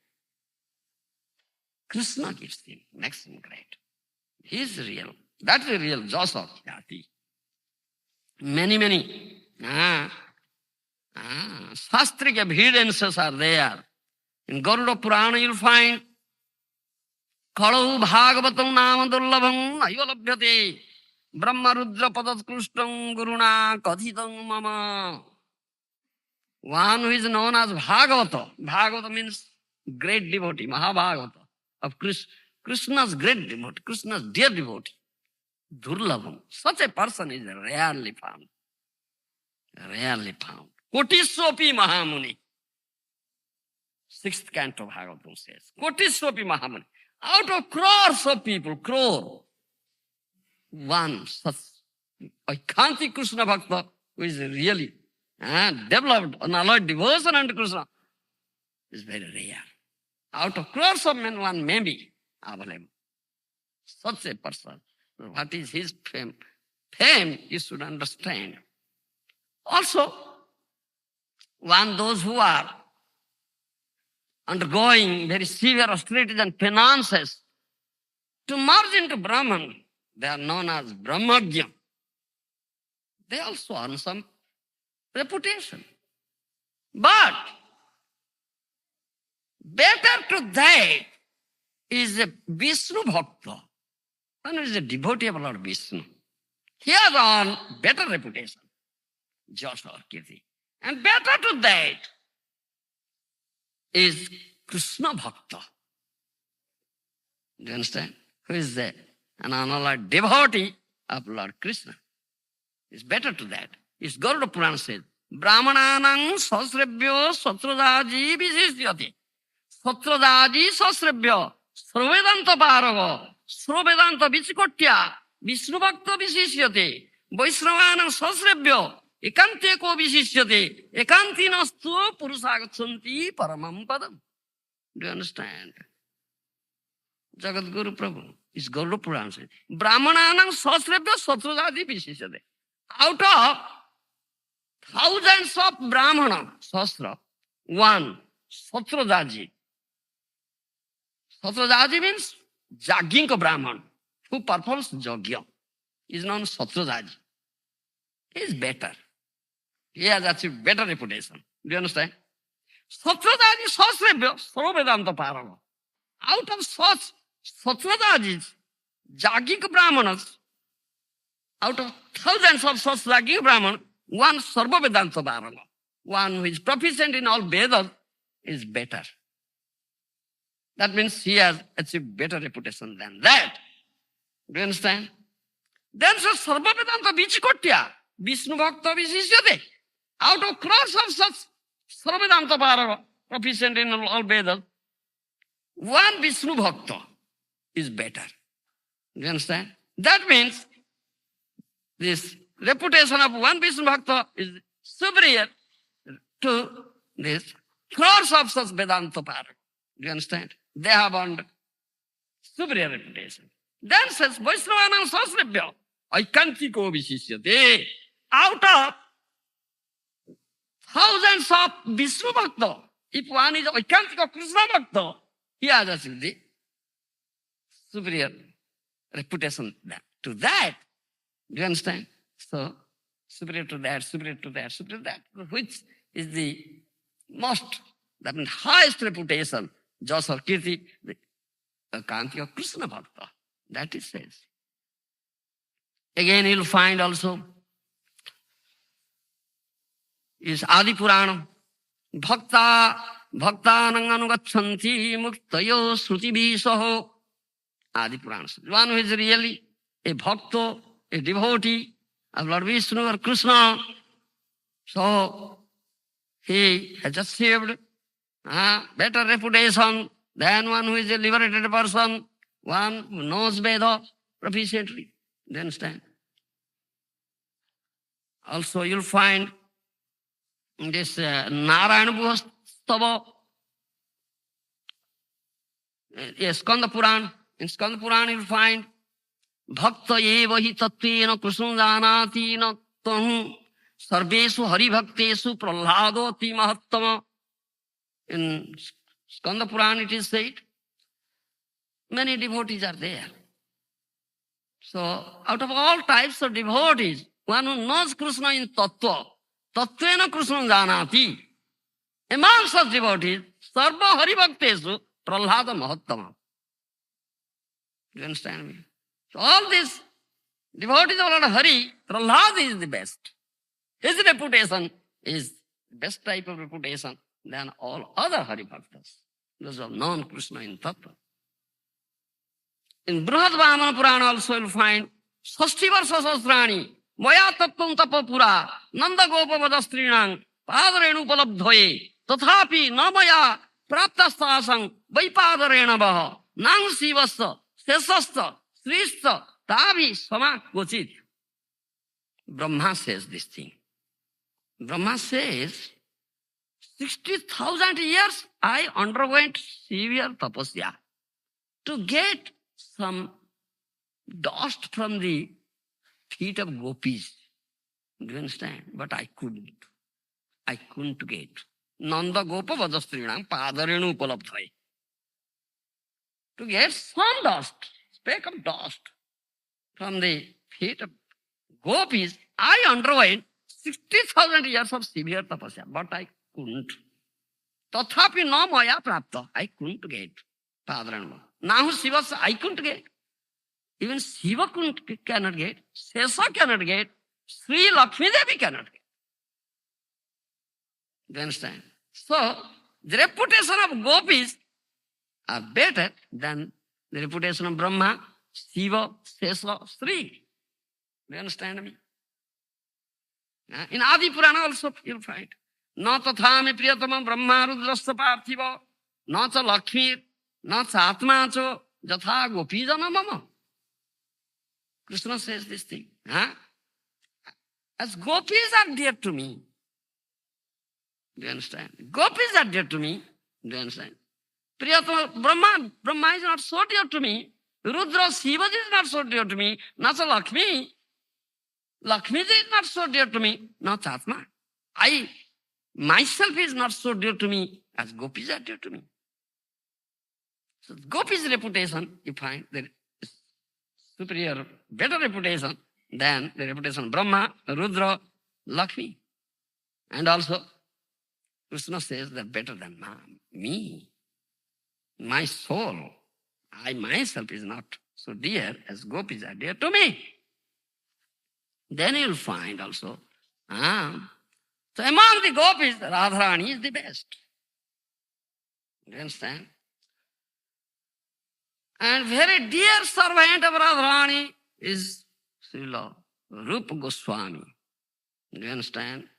Krishna gives him, makes him great. He is real. That's the real Jasa Khyati. Many Shastric evidences are there. In Garuda Purana you'll find Kalau Bhagavatam Nama Durlabham Ayolabhyate Brahma Rudra Padatkrushtam Guruna Kathitam Mama. One who is known as Bhagavata. Bhagavata means great devotee, Mahabhagavata of Krishna's great devotee, Krishna's dear devotee. Durlabham. Such a person is rarely found. Rarely found. Kotiswapi Mahamuni. 6th canto Bhagavatam says. Kotiswapi Mahamuni. Out of crores of people, one such Aikanti Krishna Bhakta who is really developed unalloyed devotion unto Krishna is very rare. Out of crores of men, one may be available. Such a person. What is his fame? Fame, you should understand. Also, those who are undergoing very severe austerities and penances to merge into Brahman, they are known as Brahmagya. They also earn some reputation. But better to that is a Vishnu Bhakta. One is a devotee of Lord Vishnu. He has earned better reputation. Joshua Kirti. And better to that is Krishna Bhakta. Do you understand? Who is the an unalloyed devotee of Lord Krishna. It's better to that. It's Garuda Purana says, Brahmananang sasrebhyo satradaji visishyate. Satradaji sasrebhyo sarvedanta parago sarvedanta vichikotya Vishnu bhakta visishyate. Vaisnavanang sasrebhyo ekante ko visishyate. Ekanti nastu purusagachanti paramam padam. Do you understand? Jagat Guru Prabhu. It's Garuda Purana says, Brahmananang sasrebhyo satradaji visishyate. Out of thousands of Brahmana, Sastra, one, Satradaji. Satradaji means Jagginka Brahman, who performs Jagya, is known as Satradaji. He is better. He has achieved better reputation. Do you understand? Satradaji Sasrebhya Sarvedanta Parava. Out of such Satradajis, Jagginka Brahmanas, out of thousands of such Jagginka Brahmanas, one Sarva Vedanta Parava, one who is proficient in all Vedas, is better. That means he has achieved better reputation than that. Do you understand? Then says Sarva Vedanta Vichikotya, Vishnu Bhakta Visishyate. Out of crores of such Sarva Vedanta Parava, proficient in all Vedas, one Vishnu Bhakta is better. Do you understand? That means this reputation of one Vishnu Bhakta is superior to this crores of such Vedanta Parava. Do you understand? They have earned superior reputation. Then says, Vaisnavanam sasrebhya aikantiko visishyate. Out of thousands of Vishnu Bhakta, if one is aikantiko Krishna Bhakta, he has achieved the superior reputation to that. Do you understand? So, superior to that, superior to that, superior to that, which is the most, that means highest reputation, Jas or Kirti, the Kanti of Krishna Bhakta. That it says. Again, you'll find also is Adi Purana. Bhakta Bhaktanang anugachanti muktayo srutibhisaho. Adi Purana. One who is really a bhakta, a devotee of Lord Vishnu or Krishna. So, he has achieved better reputation than one who is a liberated person, one who knows Veda proficiently. Do you understand? Also, you'll find this Narayana Bhustava, Skanda Purana. In Skanda Purana, you'll find Bhakta eva hi tattvena Krishna janati na tam sarvesu hari bhaktesu prahlado ti mahattama. In Skanda Purana it is said, many devotees are there. So, out of all types of devotees, one who knows Krishna in tattva, tattvena Krishna janati, among such devotees, sarva hari bhaktesu prahlada mahattama. Do you understand me? So all these devotees of Lord Hari, Prahlad is the best. His reputation is the best type of reputation than all other Hari Bhaktas. Those of non-Krishna in Tattva. In Brihad Vamana Purana also you'll find Sashti Varsha Sasrani, Maya Tattvam Tapapura, Nanda Gopa Vadastrinang, Padarenu Palabdhoye, Tathapi Namaya Praptastasang, Vaipadarena Baha, Nang Sivasa, Sesasta, Srista, Tavi, Sama, Gochit. Brahma says this thing. Brahma says, 60,000 years I underwent severe tapasya to get some dust from the feet of gopis. Do you understand? But I couldn't. I couldn't get. Nanda Gopa Vadastrinam Padarenu Upalabdhai. To get some dust, speck of dust from the feet of gopis, I underwent 60,000 years of severe tapasya, but I couldn't. Tathapi no maya prapta, I couldn't get. Padranama. Now Shiva, I couldn't get. Even Shiva cannot get. Sesa cannot get. Sri Lakshmi Devi cannot get. Do you understand? So, the reputation of gopis are better than the reputation of Brahma. Shiva, Sesa, Sri. Do you understand me? In Adi Purana also you'll find. Na tathami priyatamam brahma rudrasya parthiva, na cha lakshmi, na cha atma cha jatha gopi jana mama. Krishna says this thing. As gopis are dear to me. Do you understand? Gopis are dear to me. Do you understand? Priyatama, Brahma is not so dear to me. Rudra, Shiva is not so dear to me. Nasa Lakshmi. Lakshmi is not so dear to me. Not Atma. I myself is not so dear to me as gopis are dear to me. So gopis' reputation, you find, there is superior, better reputation than the reputation of Brahma, Rudra, Lakshmi. And also, Krishna says they're better than me. My soul, I myself is not so dear as gopis are dear to me. Then you'll find also, so among the gopis, Radharani is the best. You understand? And very dear servant of Radharani is Srila Rupa Goswami. Do you understand?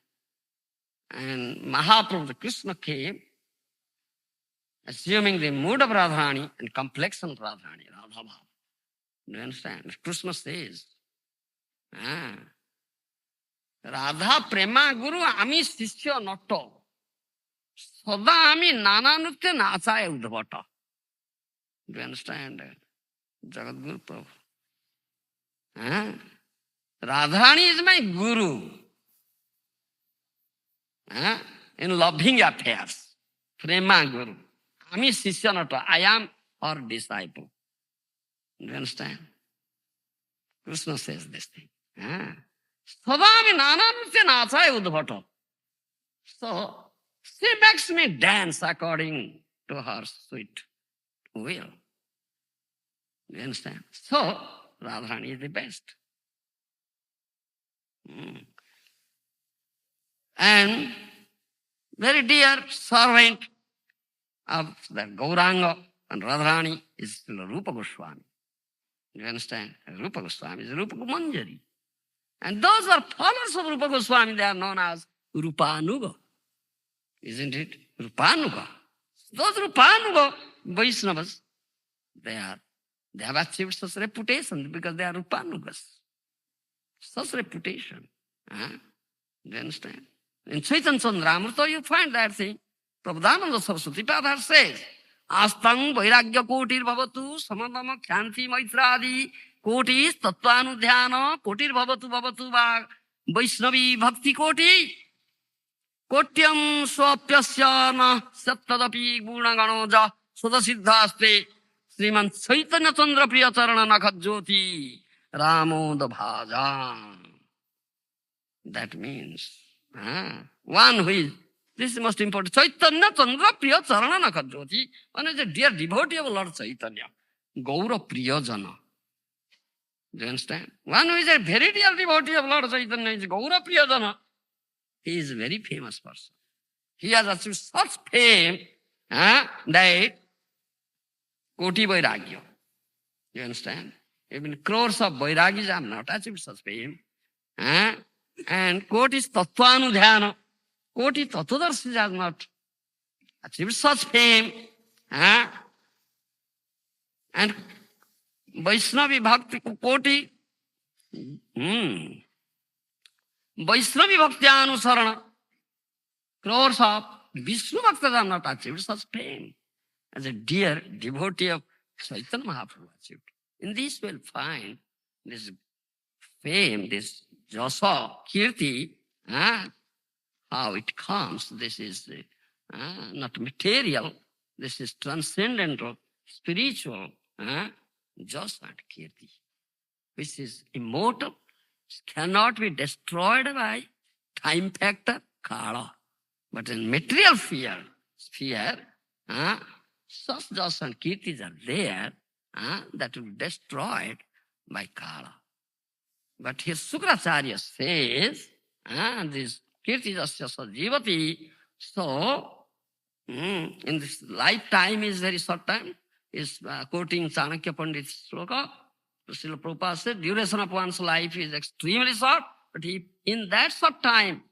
And Mahaprabhu, the Krishna came, assuming the mood of Radharani and complexion of Radharani, Radha Bhava. Do you understand? Krishna says, Radha Prema Guru Ami Sishya Natto. Sada Ami Nana Nutya Nachaya Udhavata. Do you understand? Jagadguru Prabhu. Radharani is my guru. In loving affairs. Prema Guru. Ami Sishya Natto. I am her disciple. Do you understand? Krishna says this thing. Sadami nananutya nachaya udbhata. So, she makes me dance according to her sweet will. You understand? So, Radharani is the best. And very dear servant of the Gauranga and Radharani is Rupa Goswami. You understand? Rupa Goswami is Rupa Manjari. And those are followers of Rupa Goswami, they are known as Rupanuga. Isn't it? Rupanuga. Those Rupanuga Vaishnavas, they have achieved such reputation because they are Rupanugas. Such reputation. Do you understand? In Chaitanya Chandramrita, you find that thing. Prabhupada Saraswati Padhar says, Astang Vairagya Kotir Bhavatu Samadama Kyanti Maitradi Kotis Tattvanudhyana Kotir Bhavatu Va Vaishnavi Bhakti Koti Kotyam Swapyasyana Sattadapi Gunaganoja Sudasiddhaste Sriman Chaitanya Chandra Priyacharana Nakhajyoti Ramoda Bhajan. That means one who is, this is most important, Chaitanya Chandra Priyacharana Nakhajyoti. One is a dear devotee of Lord Chaitanya, Gaura Priyajana. Do you understand? One who is a very dear devotee of Lord Chaitanya is Gaura Priyajana. He is a very famous person. He has achieved such fame that Koti Vairagya. You understand? Even crores of Vairagis have not achieved such fame. And Koti is Tattvanudhyana. Koti Tattvadarshi has not achieved such fame. And Vaishnavi Bhakti Koti. Vaishnavi Bhakti Anusarana. Crores of Vishnu Bhaktas have not achieved such fame as a dear devotee of Chaitanya Mahaprabhu achieved. In this we'll find this fame, this jasa, kirti, how it comes. This is not material, this is transcendental, spiritual, jasa and kirti, which is immortal, cannot be destroyed by time factor, kala. But in material sphere, such jasa and kirtis are there that will be destroyed by kala. But here Sukracharya says, this kirti jasya sajivati, so in this lifetime is very short time, is quoting Chanakya Pandit's sloka, Srila Prabhupada said, duration of one's life is extremely short, but in that short time,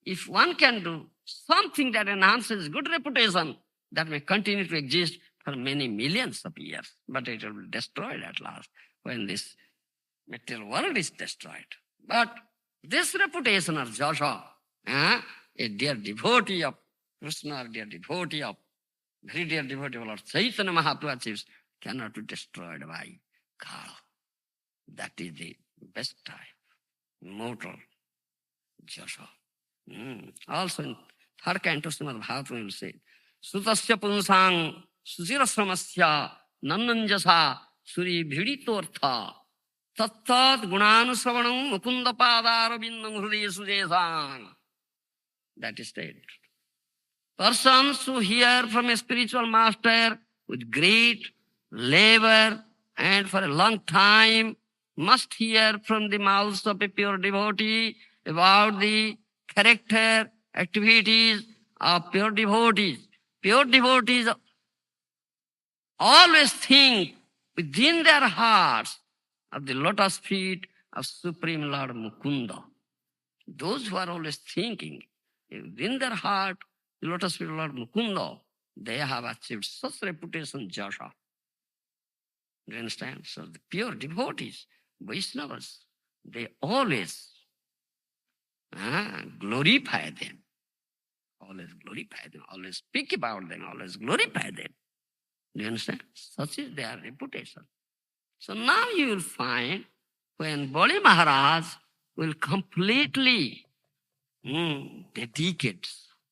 if one can do something that enhances good reputation, that may continue to exist for many millions of years, but it will be destroyed at last when this material world is destroyed. But this reputation of Joshua, a dear devotee of Krishna, a dear devotee of, very dear devotee of Lord Chaitanya Mahaprabhu achieves, cannot be destroyed by Kala. That is the best type, mortal Joshua. Also in third canto Srimad Bhagavatam will say, Sutasya punsang susirasramasya nananjasa suri bhiditortha tattat gunanusravanam mukunda padarabindam hriday sujesang. That is stated. Persons who hear from a spiritual master with great labor and for a long time must hear from the mouths of a pure devotee about the character, activities of pure devotees. Pure devotees always think within their hearts of the lotus feet of Supreme Lord Mukunda. Those who are always thinking within their heart, the lotus feet of Lord Mukunda, they have achieved such reputation, Joshua. Do you understand? So the pure devotees, Vaishnavas, they always glorify them. Always glorify them, always speak about them, always glorify them. Do you understand? Such is their reputation. So now you will find when Bali Maharaj will completely dedicate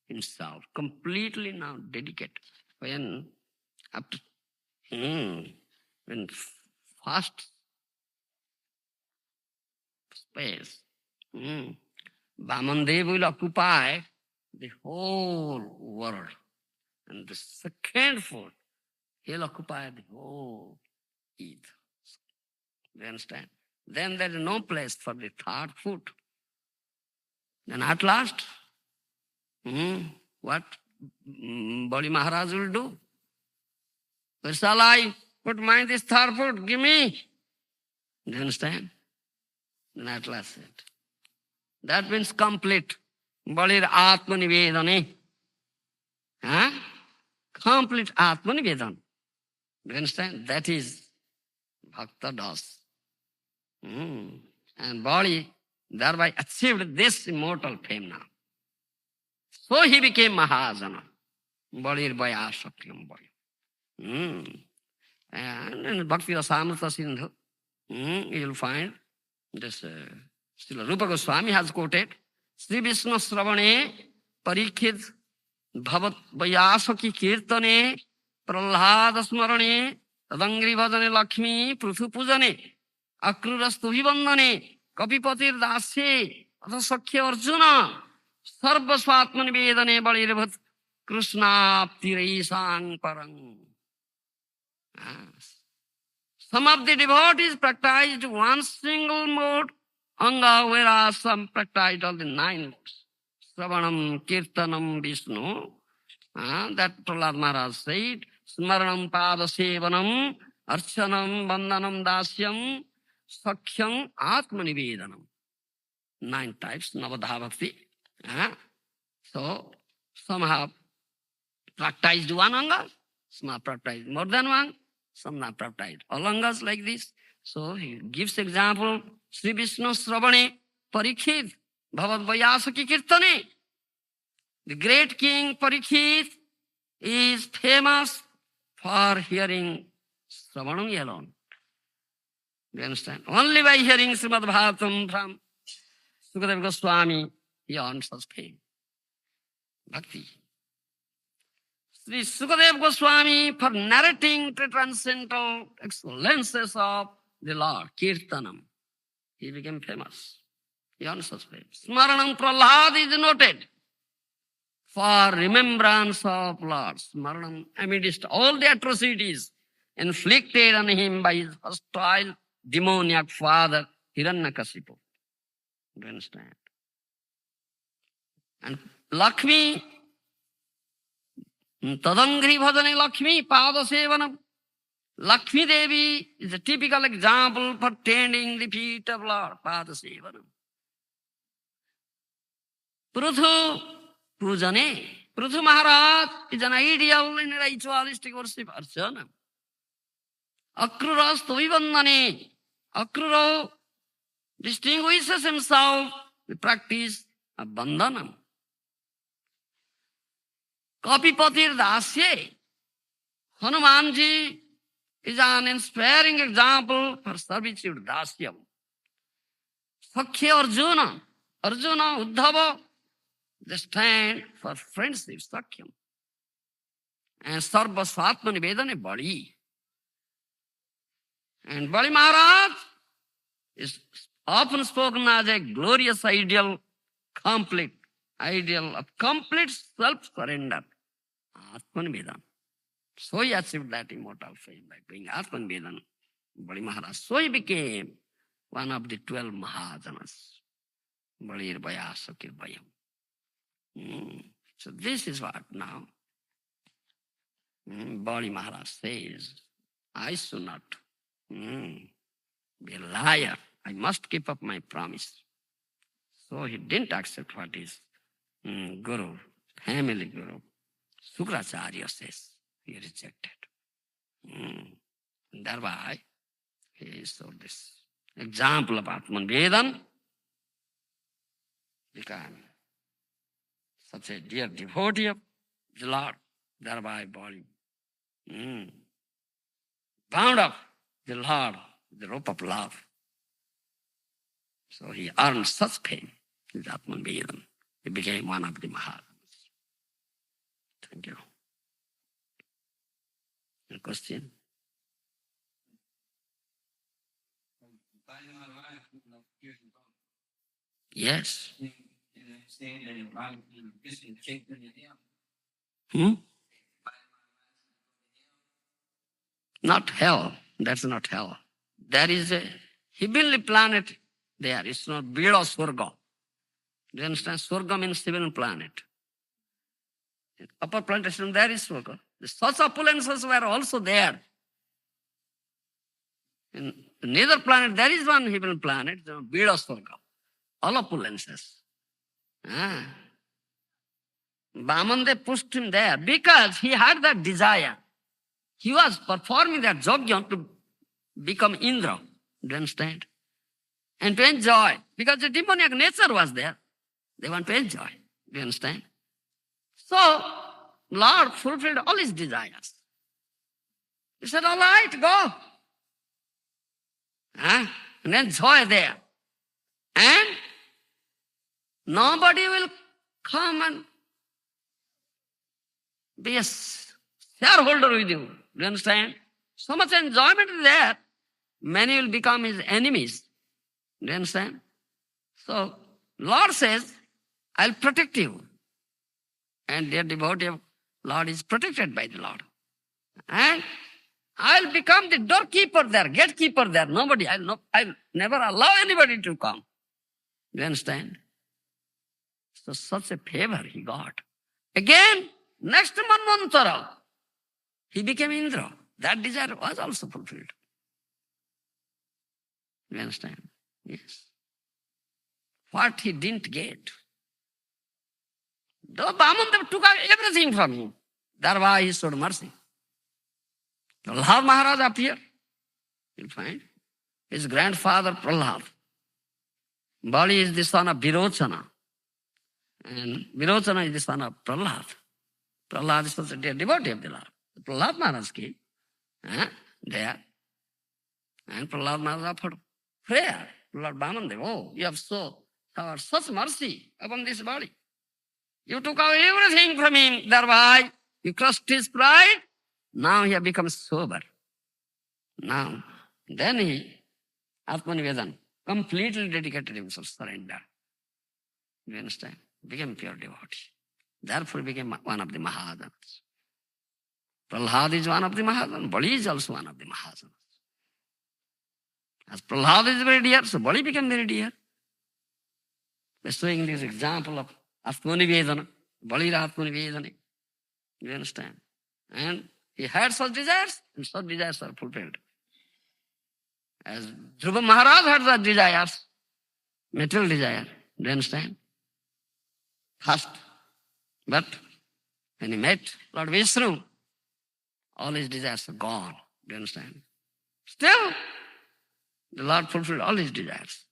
himself, completely now dedicate. When after when fast space, Vamandev will occupy the whole world. And the second foot, he'll occupy the whole earth. Do you understand? Then there is no place for the third foot. Then at last, what Bali Maharaj will do? Where shall I put this third foot? Give me. Do you understand? Then at last it. That means complete. Balir Atma Nivedane. Complete Atma Nivedan. Do you understand? That is Bhakta Das. And Bali thereby achieved this immortal fame now. So he became Mahajana. Balir Bayasaklam Bali. And in Bhakti Rasamrita Sindhu, you will find this Srila Rupa Goswami has quoted, Sri Vishnu Sravane Parikhid Bhavat Vyasaki Kirtane Prahlad Smarane Tadangri Bhajane Lakshmi Pruthu Pujane Akrurastu Vibandane Kapipatir Dasye Atasakya Arjuna Sarva Swatman Vedane Balirabhat Krishna Ptireisang Parang. Some of the devotees practiced one single mode, Anga, whereas some practiced all the 9 modes. Sravanam, Kirtanam, Vishnu. That Prahlad Maharaj said, Smaranam, Padasevanam, Archanam, Vandanam, Dasyam, Sakhyam, Atmanivedanam. 9 types, Navadha Bhakti. So, some have practiced one Anga, some have practiced more than one, some have practiced all Angas like this. So, he gives example, Sri Vishnu Sravane Parikhid Bhavat Vyasaki Kirtane. The great king Parikhid is famous for hearing Sravanam alone. Do you understand? Only by hearing Srimad Bhagavatam from Sukadeva Goswami, he earns such fame. Bhakti. Sri Sukadeva Goswami, for narrating the transcendental excellences of the Lord, Kirtanam, he became famous. He earned such fame. Smaranam Prahlad is noted for remembrance of Lord. Smaranam, amidst all the atrocities inflicted on him by his hostile, demoniac father, Hiranyakasipu. Do you understand? And Lakshmi, Tadangri Bhajane Lakshmi, Pada Sevanam. Lakshmi Devi is a typical example for tending the feet of Lord, Padasevanam. Pruthu Pujane. Pruthu Maharaj is an ideal in ritualistic worship archana. Akrura Stovivandane. Akrura distinguishes himself with practice of bandhanam. Kapipatir Dasye. Hanumanji is an inspiring example for servitude, dasyam. Sakhya Arjuna. Arjuna, Uddhava, they stand for friendship, Sakhyam. And Sarva Swatma Nivedana, Bali. And Bali Maharaj is often spoken as a glorious ideal, ideal of complete self-surrender. Atman-Vedan. So he achieved that immortal fame by being Atman-Vedan. Bali Maharaj. So he became one of the 12 Mahajanas. Balir Baya Sakir Bayam. So this is what now Bali Maharaj says, I should not be a liar. I must keep up my promise. So he didn't accept what his guru, family guru, Sukracharya says. He rejected. Thereby, he saw this example of Atman Vedan, became such a dear devotee of the Lord, thereby Bali bound up the Lord, the rope of love. So he earned such fame with Atman Vedan. He became one of the Mahajanas. Thank you. A question? Yes. Not hell. That's not hell. There is a heavenly planet there. It's not Bida Swarga. Do you understand? Swarga means heavenly planet. Upper plantation, there is Swarga. Such opulences were also there. In the nether planet, there is one heavenly planet, Bida Swarga. All opulences. Vamandev pushed him there because he had that desire. He was performing that yajna to become Indra. Do you understand? And to enjoy. Because the demoniac nature was there. They want to enjoy. Do you understand? So, Lord fulfilled all his desires. He said, all right, go. And enjoy there. And nobody will come and be a shareholder with you. Do you understand? So much enjoyment is there. Many will become his enemies. Do you understand? So, Lord says, I'll protect you. And their devotee of Lord is protected by the Lord. And I'll become the doorkeeper there, gatekeeper there. Nobody, I'll never allow anybody to come. Do you understand? So such a favor he got. Again, next Manvantara, he became Indra. That desire was also fulfilled. You understand? Yes. What he didn't get. The Vamandev took out everything from him. Thereby he showed mercy. Prahlad Maharaj appeared. You'll find his grandfather Prahlad. Bali is the son of Virochana. And Virochana is the son of Prahlad. Prahlad is such a dear devotee of the Lord. Prahlad Maharaj came there. And Prahlad Maharaj offered prayer. Lord Vamandev, oh, you have shown such mercy upon this body. You took away everything from him, thereby you crushed his pride. Now he has become sober. Now, then he, Atman Vedan, completely dedicated himself, surrender. You understand? Became pure devotee. Therefore he became one of the Mahajanas. Prahlad is one of the Mahajanas. Bali is also one of the Mahajanas. As Prahlad is very dear, so Bali became very dear. By showing this example of Atmanivedana, Bali Atmanivedana. You understand? And He had such desires, and such desires are fulfilled. As Dhruva Maharaj had such desires, material desire, do you understand? First. But when he met Lord Vishnu, all his desires are gone. Do you understand? Still, the Lord fulfilled all his desires.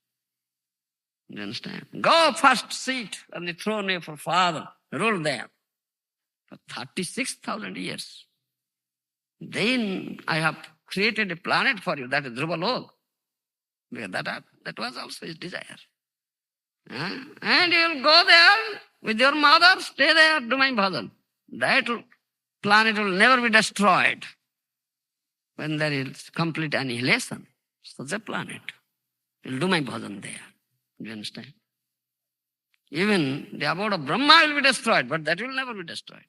Do you understand? Go first sit on the throne of your father, rule there for 36,000 years. Then I have created a planet for you, that is Dhruvalok. That was also his desire. And you'll go there with your mother, stay there, do my bhajan. That planet will never be destroyed when there is complete annihilation. Such a planet. You'll do my bhajan there. Do you understand? Even the abode of Brahma will be destroyed, but that will never be destroyed.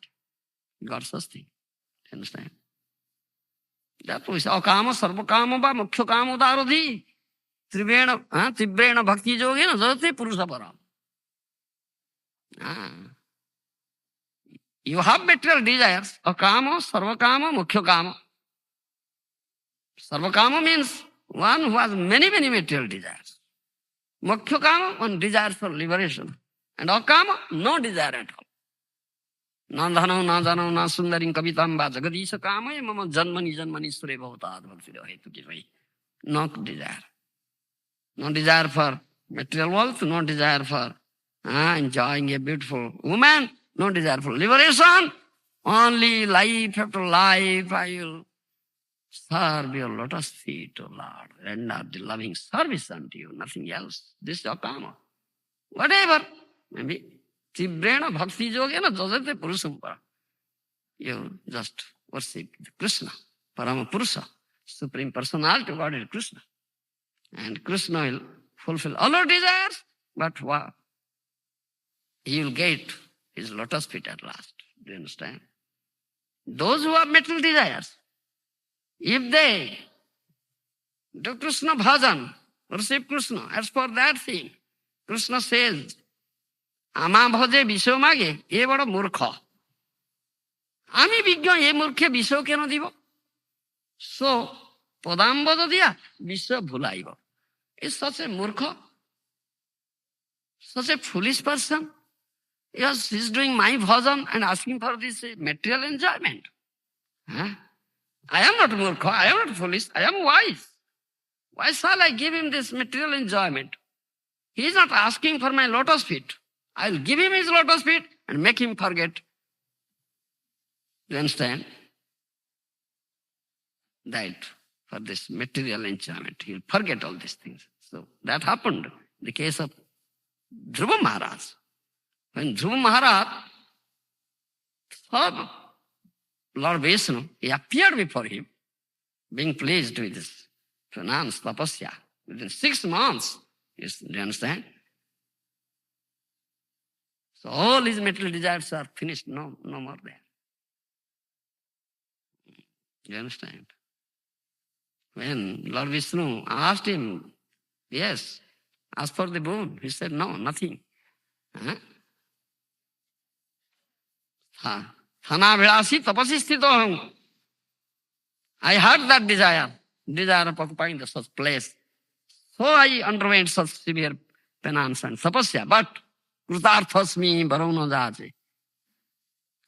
God such thing. Do you understand? That was akama, sarvakama, ba mukhya kama udarodhi. Tibrena bhakti yogena jate purusha param. You have material desires. Akama, sarvakama, mukhya kama. Sarvakama means one who has many, many material desires. Mukhya kama, one desires for liberation. And akama, no desire at all. Na dhanam, na janam, na sundarim kavitam va jagadisha kamaya mama janmani janmani sure bhavata adbhakti hetu ki vai. No desire. No desire for material wealth, no desire for enjoying a beautiful woman, no desire for liberation. Only life after life I will serve your lotus feet, O Lord. Render the loving service unto you, nothing else. This is your karma. Whatever. Maybe Tibrena Bhakti Yogena Jajate Purusam Para. You just worship Krishna, Parama Purusa, Supreme Personality of God is Krishna. And Krishna will fulfill all our desires, but what? He will get his lotus feet at last. Do you understand? Those who have material desires, if they do Krishna bhajan, worship Krishna, as for that thing, Krishna says, Ama bhaje bisho mage, e bada murkha. Ami bigyan e murkhe bisho keno dibo? So, podambodo dia, bisho bhulaibo. Is such a murkha, such a foolish person. Yes, he's doing my bhajan and asking for this material enjoyment. I am not murkha, I am not foolish, I am wise. Why shall I give him this material enjoyment? He is not asking for my lotus feet. I will give him his lotus feet and make him forget. You understand? That for this material enjoyment, he will forget all these things. So that happened in the case of Dhruva Maharaj. When Dhruva Maharaj saw Lord Vishnu, he appeared before him, being pleased with his pronounced tapasya. Within 6 months, do you understand? So all his material desires are finished, no more there. Do you understand? When Lord Vishnu asked him, yes, ask for the boon. He said, no, nothing. Thana Vilasi tapasi sthito. I had that desire of occupying the such place. So I underwent such severe penance and tapasya. But Krutarthasmi Varuna Jaje.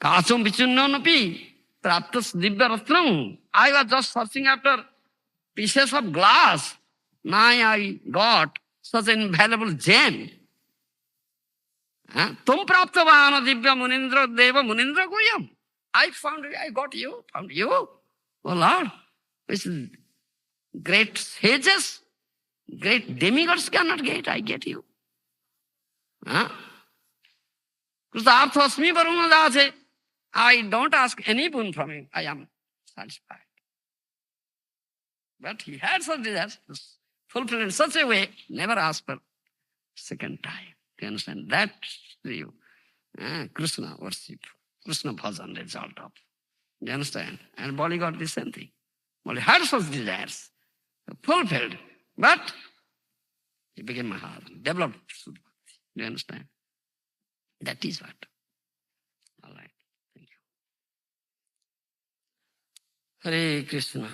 Kachum Vichunnonapi Praptas Divya Ratnam. I was just searching after pieces of glass. Now I got such an invaluable gem. Tum Praptavana Divya Munindra Deva Munindra Guyam. I got you, found you. Oh Lord, this is great sages, great demigods cannot get, I get you. Krusarthasmi Varuna Jaje. I don't ask any boon from him. I am satisfied. But he had such desires, fulfilled in such a way, never asked for second time. Do you understand? That's the Krishna worship, Krishna bhajan result of. Do you understand? And Bali got the same thing. Bali had such desires, fulfilled, but he became Maharan, developed Suddha Bhakti. Do you understand? That is what. All right. Thank you. Hare Krishna.